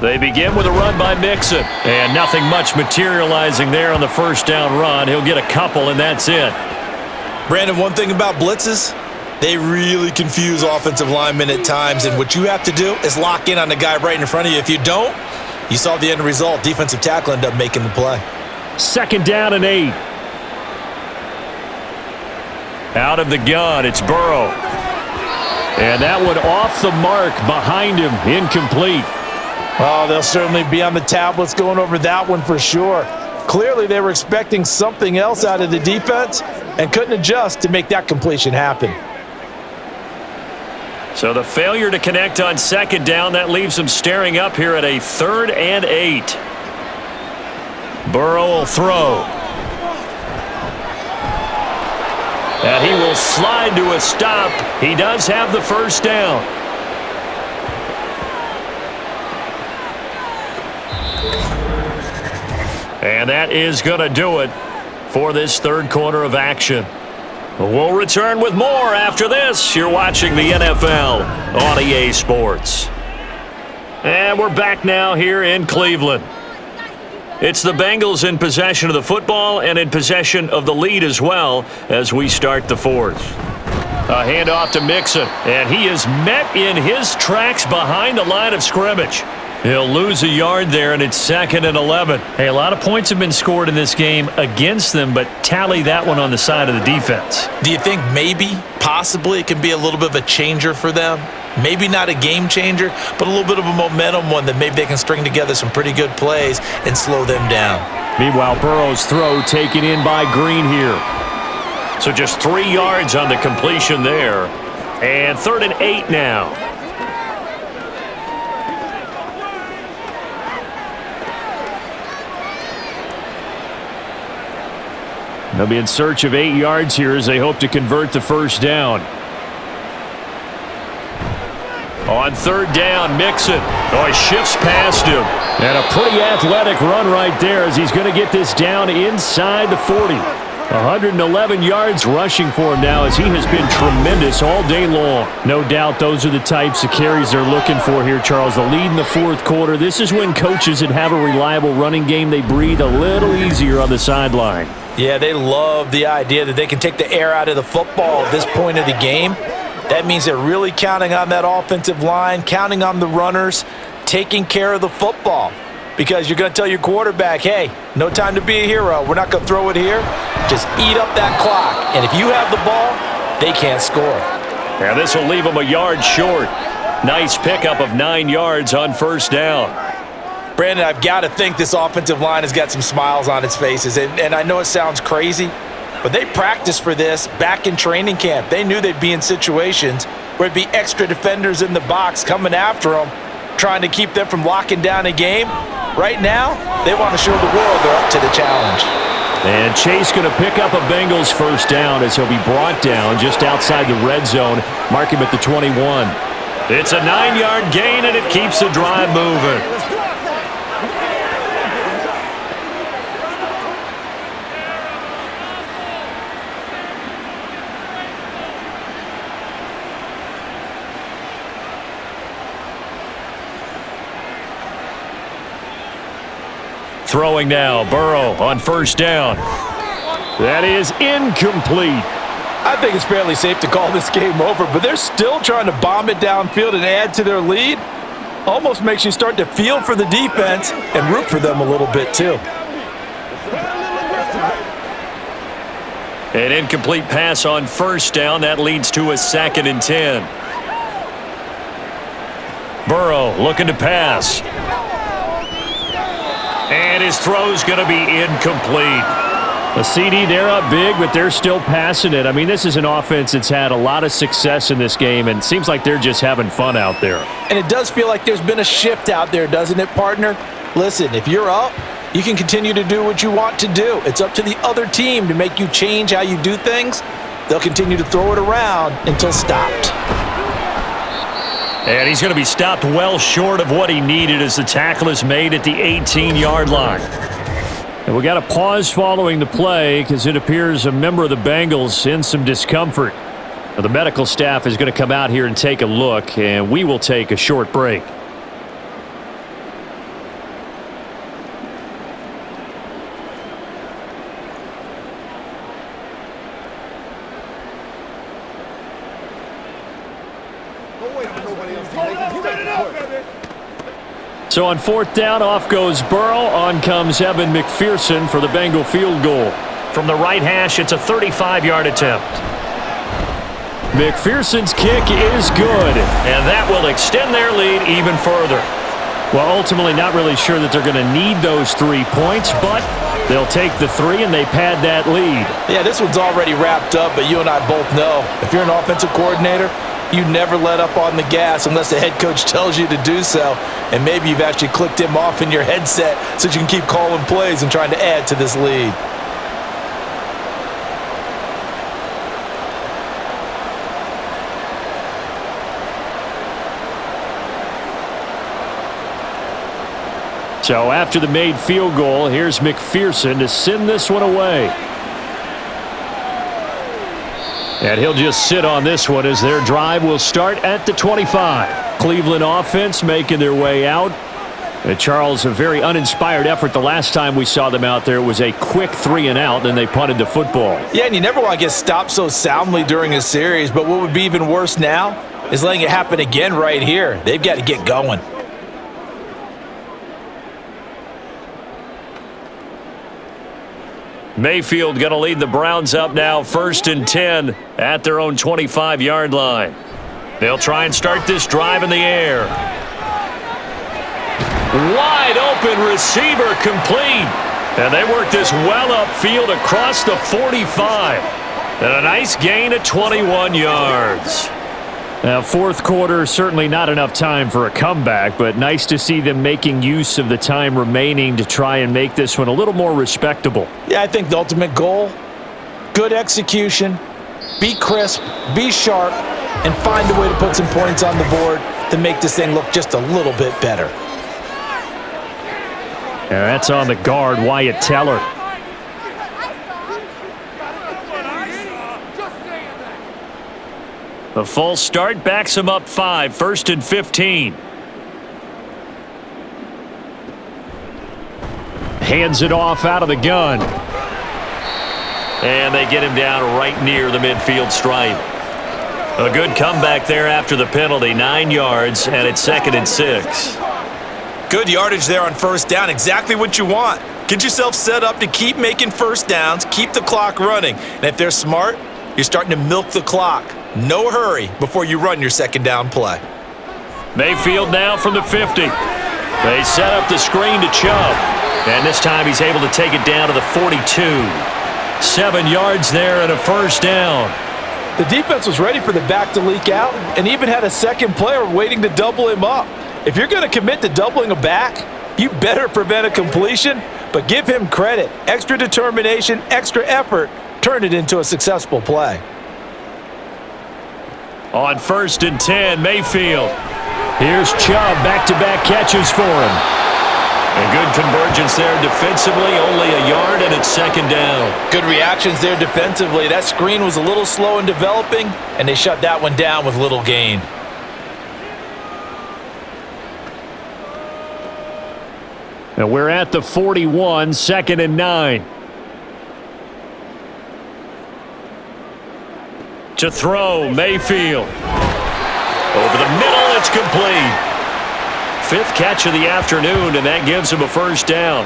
[SPEAKER 4] They begin with a run by Mixon, and nothing much materializing there on the 1st down run. He'll get a couple, and that's it.
[SPEAKER 3] Brandon, one thing about blitzes, they really confuse offensive linemen at times, and what you have to do is lock in on the guy right in front of you. If you don't, you saw the end result. Defensive tackle ended up making the play.
[SPEAKER 2] 2nd down and 8.
[SPEAKER 4] Out of the gun, it's Burrow.
[SPEAKER 2] And that one off the mark behind him, incomplete.
[SPEAKER 3] Oh, they'll certainly be on the tablets going over that one for sure. Clearly, they were expecting something else out of the defense and couldn't adjust to make that completion happen.
[SPEAKER 4] So the failure to connect on 2nd down, that leaves them staring up here at a 3rd and 8. Burrow will throw. And he will slide to a stop. He does have the 1st down. And that is going to do it for this 3rd quarter of action. We'll return with more after this. You're watching the NFL on EA Sports. And we're back now here in Cleveland. It's the Bengals in possession of the football and in possession of the lead as well as we start the 4th. A handoff to Mixon, and he is met in his tracks behind the line of scrimmage. He'll lose a yard there, and it's 2nd and 11.
[SPEAKER 2] Hey, a lot of points have been scored in this game against them, but tally that one on the side of the defense.
[SPEAKER 3] Do you think maybe, possibly, it can be a little bit of a changer for them? Maybe not a game changer, but a little bit of a momentum one that maybe they can string together some pretty good plays and slow them down.
[SPEAKER 2] Meanwhile, Burrow's throw taken in by Green here.
[SPEAKER 4] So just 3 yards on the completion there. And 3rd and 8 now.
[SPEAKER 2] They'll be in search of 8 yards here as they hope to convert the 1st down.
[SPEAKER 4] On 3rd down, Mixon. Oh, he shifts past him.
[SPEAKER 2] And a pretty athletic run right there as he's going to get this down inside the 40. 111 yards rushing for him now as he has been tremendous all day long. No doubt those are the types of carries they're looking for here, Charles. The lead in the fourth quarter. This is when coaches that have a reliable running game, they breathe a little easier on the sideline.
[SPEAKER 3] Yeah, they love the idea that they can take the air out of the football at this point of the game. That means they're really counting on that offensive line, counting on the runners, taking care of the football. Because you're going to tell your quarterback, hey, no time to be a hero. We're not going to throw it here. Just eat up that clock. And if you have the ball, they can't score.
[SPEAKER 2] Yeah, this will leave them a yard short. Nice pickup of 9 yards on first down.
[SPEAKER 3] Brandon, I've got to think this offensive line has got some smiles on its faces. And I know it sounds crazy, but they practiced for this back in training camp. They knew they'd be in situations where it'd be extra defenders in the box coming after them, trying to keep them from locking down a game. Right now, they want to show the world they're up to the challenge.
[SPEAKER 2] And Chase going to pick up a Bengals first down as he'll be brought down just outside the red zone. Mark him at the 21.
[SPEAKER 4] It's a 9-yard gain, and it keeps the drive moving. Throwing now, Burrow on first down.
[SPEAKER 2] That is incomplete.
[SPEAKER 3] I think it's fairly safe to call this game over, but they're still trying to bomb it downfield and add to their lead. Almost makes you start to feel for the defense and root for them a little bit too.
[SPEAKER 4] An incomplete pass on first down. That leads to a 2nd and 10. Burrow looking to pass. And his throw's going to be incomplete.
[SPEAKER 2] A CD, they're up big, but they're still passing it. I mean, this is an offense that's had a lot of success in this game, and it seems like they're just having fun out there.
[SPEAKER 3] And it does feel like there's been a shift out there, doesn't it, partner? Listen, if you're up, you can continue to do what you want to do. It's up to the other team to make you change how you do things. They'll continue to throw it around until stopped.
[SPEAKER 4] And he's going to be stopped well short of what he needed as the tackle is made at the 18-yard line.
[SPEAKER 2] And we got a pause following the play because it appears a member of the Bengals in some discomfort. Now, the medical staff is going to come out here and take a look, and we will take a short break. So on fourth down, off goes Burrow. On comes Evan McPherson for the Bengal field goal.
[SPEAKER 4] From the right hash, it's a 35-yard attempt.
[SPEAKER 2] McPherson's kick is good.
[SPEAKER 4] And that will extend their lead even further.
[SPEAKER 2] Well, ultimately not really sure that they're going to need those 3 points, but they'll take the 3 and they pad that lead.
[SPEAKER 3] Yeah, this one's already wrapped up, but you and I both know if you're an offensive coordinator, you never let up on the gas unless the head coach tells you to do so. And maybe you've actually clicked him off in your headset so you can keep calling plays and trying to add to this lead.
[SPEAKER 2] So after the made field goal, here's McPherson to send this one away. And he'll just sit on this one as their drive will start at the 25. Cleveland offense making their way out. And Charles, a very uninspired effort. The last time we saw them out there was a quick 3 and out, then they punted the football.
[SPEAKER 3] Yeah, and you never want to get stopped so soundly during a series, but what would be even worse now is letting it happen again right here. They've got to get going.
[SPEAKER 4] Mayfield going to lead the Browns up now, 1st and 10 at their own 25-yard line. They'll try and start this drive in the air. Wide open receiver complete. And they work this well upfield across the 45. And a nice gain of 21 yards.
[SPEAKER 2] Now, fourth quarter, certainly not enough time for a comeback, but nice to see them making use of the time remaining to try and make this one a little more respectable.
[SPEAKER 3] Yeah, I think the ultimate goal, good execution, be crisp, be sharp, and find a way to put some points on the board to make this thing look just a little bit better.
[SPEAKER 2] And that's on the guard, Wyatt Teller.
[SPEAKER 4] A false start backs him up 5, 1st and 15.
[SPEAKER 2] Hands it off out of the gun.
[SPEAKER 4] And they get him down right near the midfield stripe. A good comeback there after the penalty, 9 yards, and it's 2nd and 6.
[SPEAKER 3] Good yardage there on first down, exactly what you want. Get yourself set up to keep making first downs, keep the clock running. And if they're smart, you're starting to milk the clock. No hurry before you run your second down play.
[SPEAKER 4] Mayfield now from the 50. They set up the screen to Chubb. And this time he's able to take it down to the 42. 7 yards there and a first down.
[SPEAKER 3] The defense was ready for the back to leak out and even had a second player waiting to double him up. If you're going to commit to doubling a back, you better prevent a completion, but give him credit. Extra determination, extra effort, turned it into a successful play.
[SPEAKER 4] On 1st and 10, Mayfield.
[SPEAKER 2] Here's Chubb, back-to-back catches for him.
[SPEAKER 4] And good convergence there defensively, only a yard, and it's 2nd down.
[SPEAKER 3] Good reactions there defensively. That screen was a little slow in developing, and they shut that one down with little gain.
[SPEAKER 2] And we're at the 41, 2nd and 9.
[SPEAKER 4] To throw, Mayfield. Over the middle, it's complete. 5th catch of the afternoon, and that gives him a first down.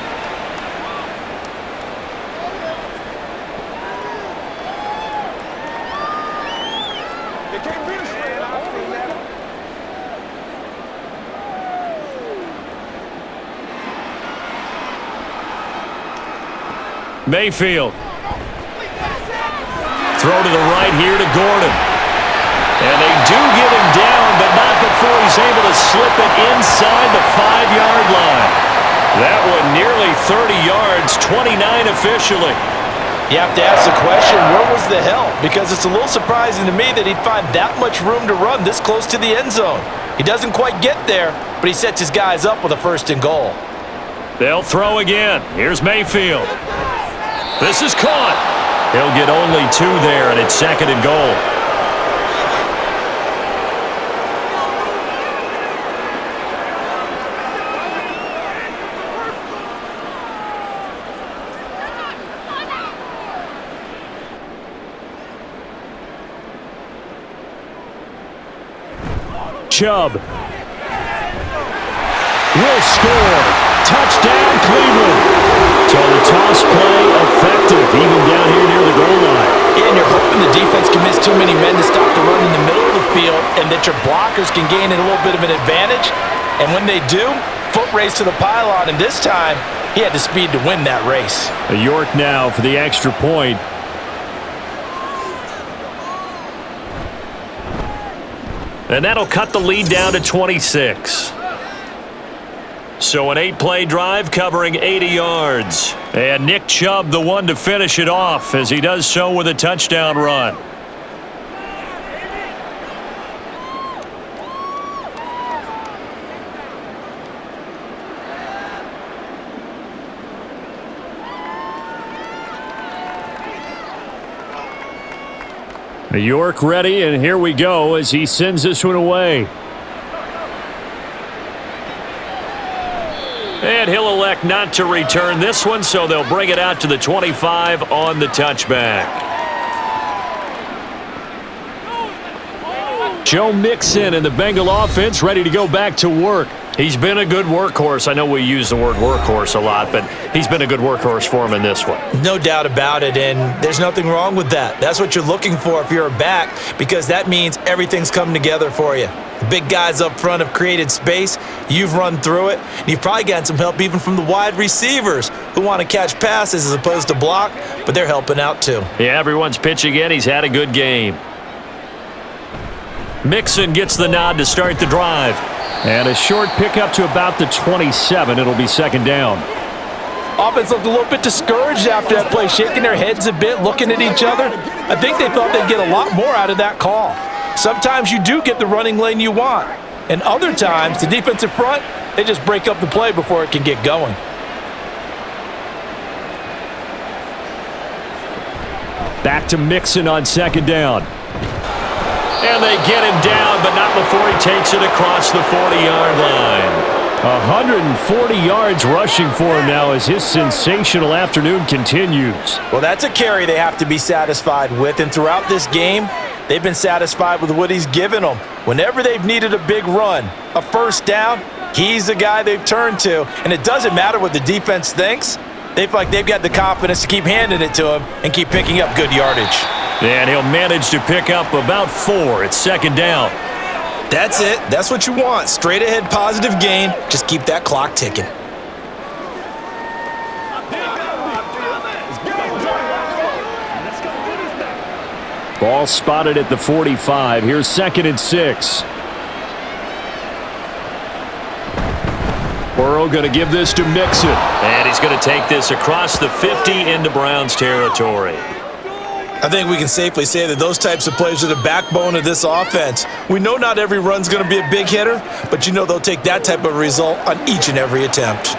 [SPEAKER 4] Mayfield. Throw to the right here to Gordon. And they do get him down, but not before he's able to slip it inside the 5-yard line. That one nearly 30 yards, 29 officially.
[SPEAKER 3] You have to ask the question, where was the help? Because it's a little surprising to me that he'd find that much room to run this close to the end zone. He doesn't quite get there, but he sets his guys up with a 1st and goal.
[SPEAKER 4] They'll throw again. Here's Mayfield. This is caught. He'll get only 2 there, and it's 2nd and goal.
[SPEAKER 2] Chubb will score. Touchdown, Cleveland. So the toss play effective, even down here near the goal line.
[SPEAKER 3] And you're hoping the defense commits too many men to stop the run in the middle of the field and that your blockers can gain a little bit of an advantage. And when they do, foot race to the pylon, and this time he had the speed to win that race.
[SPEAKER 2] York now for the extra point.
[SPEAKER 4] And that'll cut the lead down to 26. So an 8-play drive covering 80 yards. And Nick Chubb, the one to finish it off, as he does so with a touchdown run.
[SPEAKER 2] York ready, and here we go as he sends this one away.
[SPEAKER 4] And he'll elect not to return this one, so they'll bring it out to the 25 on the touchback.
[SPEAKER 2] Joe Mixon and the Bengal offense ready to go back to work.
[SPEAKER 4] He's been a good workhorse. I know we use the word workhorse a lot, but he's been a good workhorse for him in this one.
[SPEAKER 3] No doubt about it, and there's nothing wrong with that. That's what you're looking for if you're a back, because that means everything's come together for you. The big guys up front have created space. You've run through it. And you've probably gotten some help even from the wide receivers who want to catch passes as opposed to block, but they're helping out too.
[SPEAKER 4] Yeah, everyone's pitching in. He's had a good game. Mixon gets the nod to start the drive.
[SPEAKER 2] And a short pickup to about the 27. It'll be 2nd down.
[SPEAKER 3] Offense looked a little bit discouraged after that play, shaking their heads a bit, looking at each other. I think they thought they'd get a lot more out of that call. Sometimes you do get the running lane you want. And other times, the defensive front, they just break up the play before it can get going.
[SPEAKER 2] Back to Mixon on 2nd down.
[SPEAKER 4] And they get him down, but not before he takes it across the 40-yard line.
[SPEAKER 2] 140 yards rushing for him now as his sensational afternoon continues.
[SPEAKER 3] Well, that's a carry they have to be satisfied with, and throughout this game, they've been satisfied with what he's given them. Whenever they've needed a big run, a first down, he's the guy they've turned to, and it doesn't matter what the defense thinks. They feel like they've got the confidence to keep handing it to him and keep picking up good yardage.
[SPEAKER 4] And he'll manage to pick up about 4 at second down.
[SPEAKER 3] That's it. That's what you want. Straight ahead positive gain. Just keep that clock ticking.
[SPEAKER 2] Ball spotted at the 45. Here's 2nd and 6. Burrow going to give this to Mixon.
[SPEAKER 4] And he's going to take this across the 50 into Browns territory.
[SPEAKER 3] I think we can safely say that those types of plays are the backbone of this offense. We know not every run's going to be a big hitter, but you know they'll take that type of result on each and every attempt.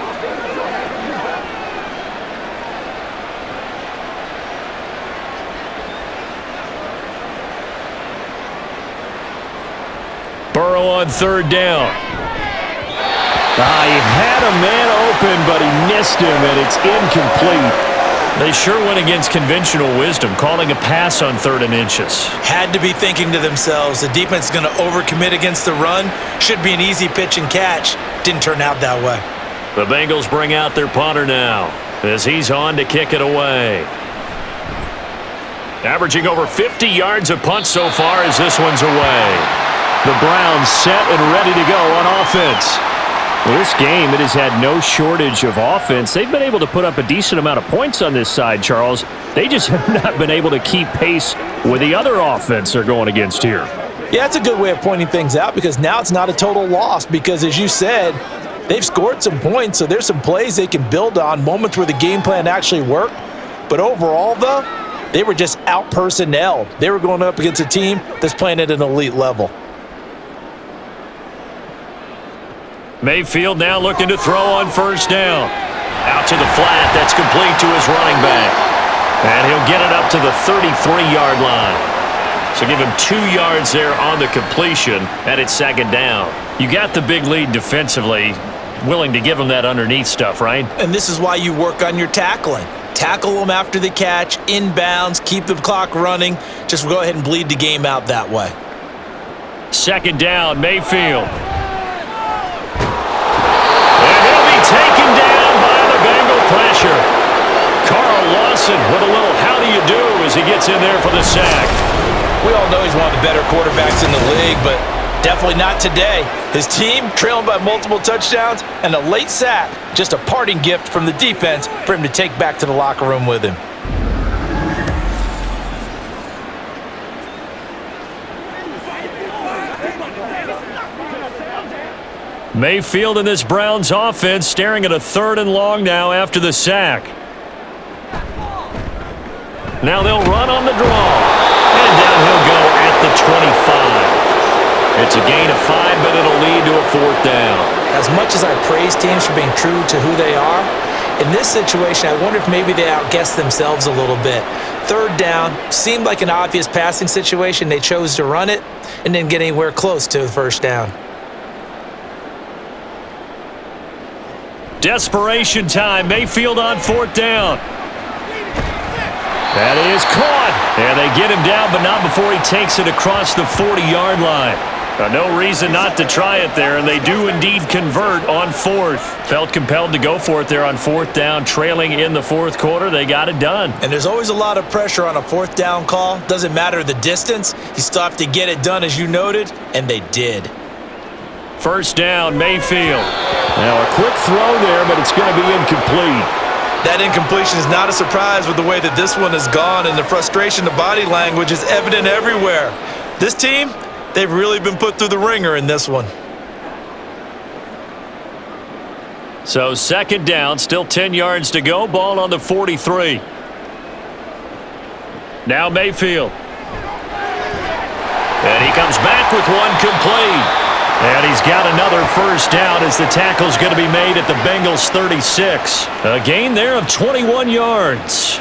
[SPEAKER 4] Burrow on 3rd down.
[SPEAKER 2] He had a man open, but he missed him, and it's incomplete.
[SPEAKER 4] They sure went against conventional wisdom, calling a pass on 3rd and inches.
[SPEAKER 3] Had to be thinking to themselves, the defense is going to overcommit against the run. Should be an easy pitch and catch. Didn't turn out that way.
[SPEAKER 4] The Bengals bring out their punter now as he's on to kick it away. Averaging over 50 yards a punt so far as this one's away.
[SPEAKER 2] The Browns set and ready to go on offense. Well, this game, it has had no shortage of offense. They've been able to put up a decent amount of points on this side, Charles. They just have not been able to keep pace with the other offense they're going against here.
[SPEAKER 3] Yeah, that's a good way of pointing things out because now it's not a total loss because, as you said, they've scored some points, so there's some plays they can build on, moments where the game plan actually worked. But overall, though, they were just out-personnelled. They were going up against a team that's playing at an elite level.
[SPEAKER 4] Mayfield now looking to throw on 1st down. Out to the flat. That's complete to his running back. And he'll get it up to the 33-yard line. So give him 2 yards there on the completion, and it's 2nd down. You got the big lead defensively, willing to give him that underneath stuff, right?
[SPEAKER 3] And this is why you work on your tackling. Tackle them after the catch, inbounds, keep the clock running. Just go ahead and bleed the game out that way.
[SPEAKER 4] 2nd down, Mayfield. Taken down by the Bengal pressure. Carl Lawson with a little how do you do as he gets in there for the sack.
[SPEAKER 3] We all know he's one of the better quarterbacks in the league, but definitely not today. His team trailing by multiple touchdowns and a late sack. Just a parting gift from the defense for him to take back to the locker room with him.
[SPEAKER 4] Mayfield in this Browns offense staring at a 3rd and long now after the sack. Now they'll run on the draw. And down he'll go at the 25. It's a gain of 5, but it'll lead to a 4th down.
[SPEAKER 3] As much as I praise teams for being true to who they are, in this situation, I wonder if maybe they outguessed themselves a little bit. 3rd down seemed like an obvious passing situation. They chose to run it and didn't get anywhere close to the 1st down.
[SPEAKER 4] Desperation time. Mayfield on 4th down. That is caught. And they get him down, but not before he takes it across the 40-yard line. No reason not to try it there, and they do indeed convert on 4th. Felt compelled to go for it there on 4th down, trailing in the 4th quarter. They got it done.
[SPEAKER 3] And there's always a lot of pressure on a 4th down call. Doesn't matter the distance. You still have to get it done, as you noted, and they did.
[SPEAKER 4] 1st down, Mayfield.
[SPEAKER 2] Now a quick throw there, but it's going to be incomplete.
[SPEAKER 3] That incompletion is not a surprise with the way that this one has gone, and the frustration, the body language is evident everywhere. This team, they've really been put through the ringer in this one.
[SPEAKER 4] So 2nd down, still 10 yards to go. Ball on the 43. Now Mayfield. And he comes back with one complete. And he's got another 1st down as the tackle's going to be made at the Bengals 36. A gain there of 21 yards.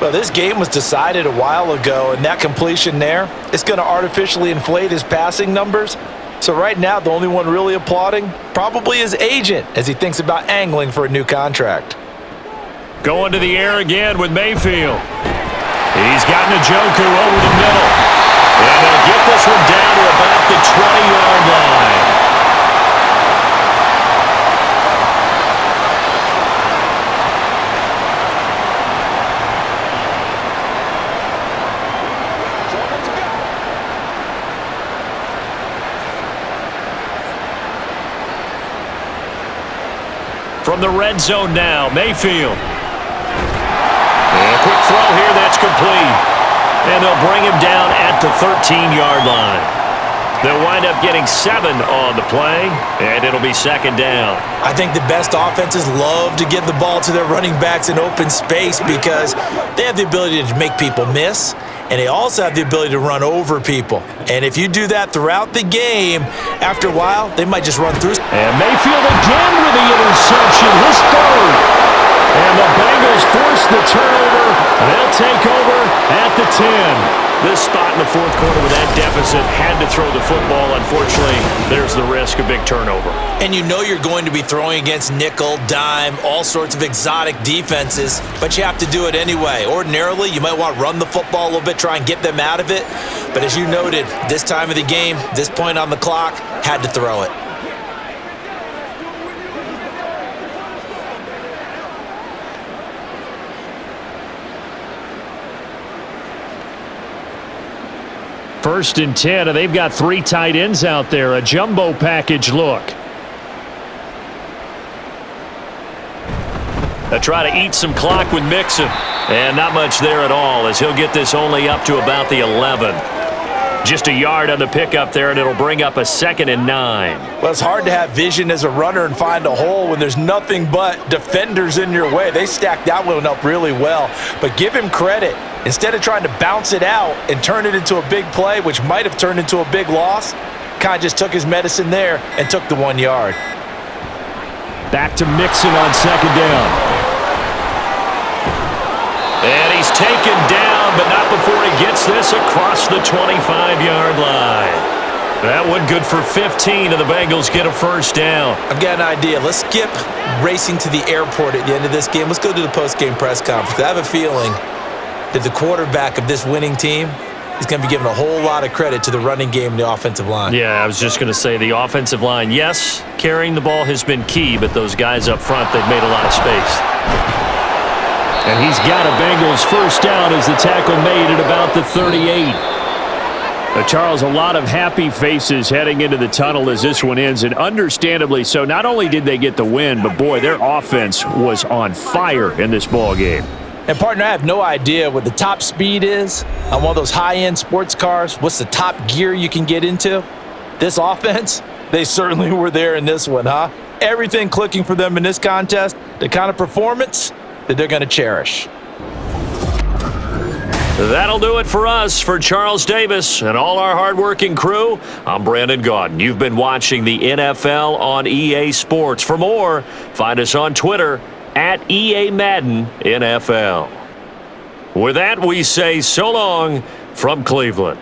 [SPEAKER 3] Well, this game was decided a while ago, and that completion there is going to artificially inflate his passing numbers. So right now, the only one really applauding probably his agent as he thinks about angling for a new contract.
[SPEAKER 2] Going to the air again with Mayfield. He's got Njoku over the middle. And he'll get this one down to about the 20-yard line. From the red zone now, Mayfield. And a quick throw here, that's complete. And they'll bring him down at the 13-yard line. They'll wind up getting 7 on the play, and it'll be second down.
[SPEAKER 3] I think the best offenses love to give the ball to their running backs in open space because they have the ability to make people miss, and they also have the ability to run over people. And if you do that throughout the game, after a while, they might just run through.
[SPEAKER 2] And Mayfield again with the interception, his third. And the Bengals force the turnover. They'll take over at the 10. This spot in the fourth quarter with that deficit had to throw the football. Unfortunately, there's the risk of big turnover.
[SPEAKER 3] And you know you're going to be throwing against nickel, dime, all sorts of exotic defenses, but you have to do it anyway. Ordinarily, you might want to run the football a little bit, try and get them out of it. But as you noted, this time of the game, this point on the clock, had to throw it.
[SPEAKER 2] First and 10, and they've got 3 tight ends out there. A jumbo package look. They'll try to eat some clock with Mixon. And not much there at all as he'll get this only up to about the 11. Just a yard on the pickup there, and it'll bring up a 2nd and 9.
[SPEAKER 3] Well, it's hard to have vision as a runner and find a hole when there's nothing but defenders in your way. They stacked that one up really well. But give him credit. Instead of trying to bounce it out and turn it into a big play, which might have turned into a big loss, kind of just took his medicine there and took the 1 yard.
[SPEAKER 2] Back to Mixon on 2nd down.
[SPEAKER 4] And he's taken down, but not before he gets this across the 25-yard line. That one good for 15, and the Bengals get a first down.
[SPEAKER 3] I've got an idea. Let's skip racing to the airport at the end of this game. Let's go to the post-game press conference. I have a feeling that the quarterback of this winning team is going to be given a whole lot of credit to the running game and the offensive line.
[SPEAKER 2] Yeah, I was just going to say the offensive line, yes, carrying the ball has been key, but those guys up front, they've made a lot of space. And he's got a Bengals first down as the tackle made at about the 38. Charles, a lot of happy faces heading into the tunnel as this one ends, and understandably so. Not only did they get the win, but boy, their offense was on fire in this ball game.
[SPEAKER 3] And, partner, I have no idea what the top speed is on one of those high-end sports cars. What's the top gear you can get into? This offense, they certainly were there in this one, huh? Everything clicking for them in this contest, the kind of performance that they're going to cherish.
[SPEAKER 4] That'll do it for us. For Charles Davis and all our hardworking crew, I'm Brandon Gaudin. You've been watching the NFL on EA Sports. For more, find us on Twitter at EA Madden NFL. With that, we say so long from Cleveland.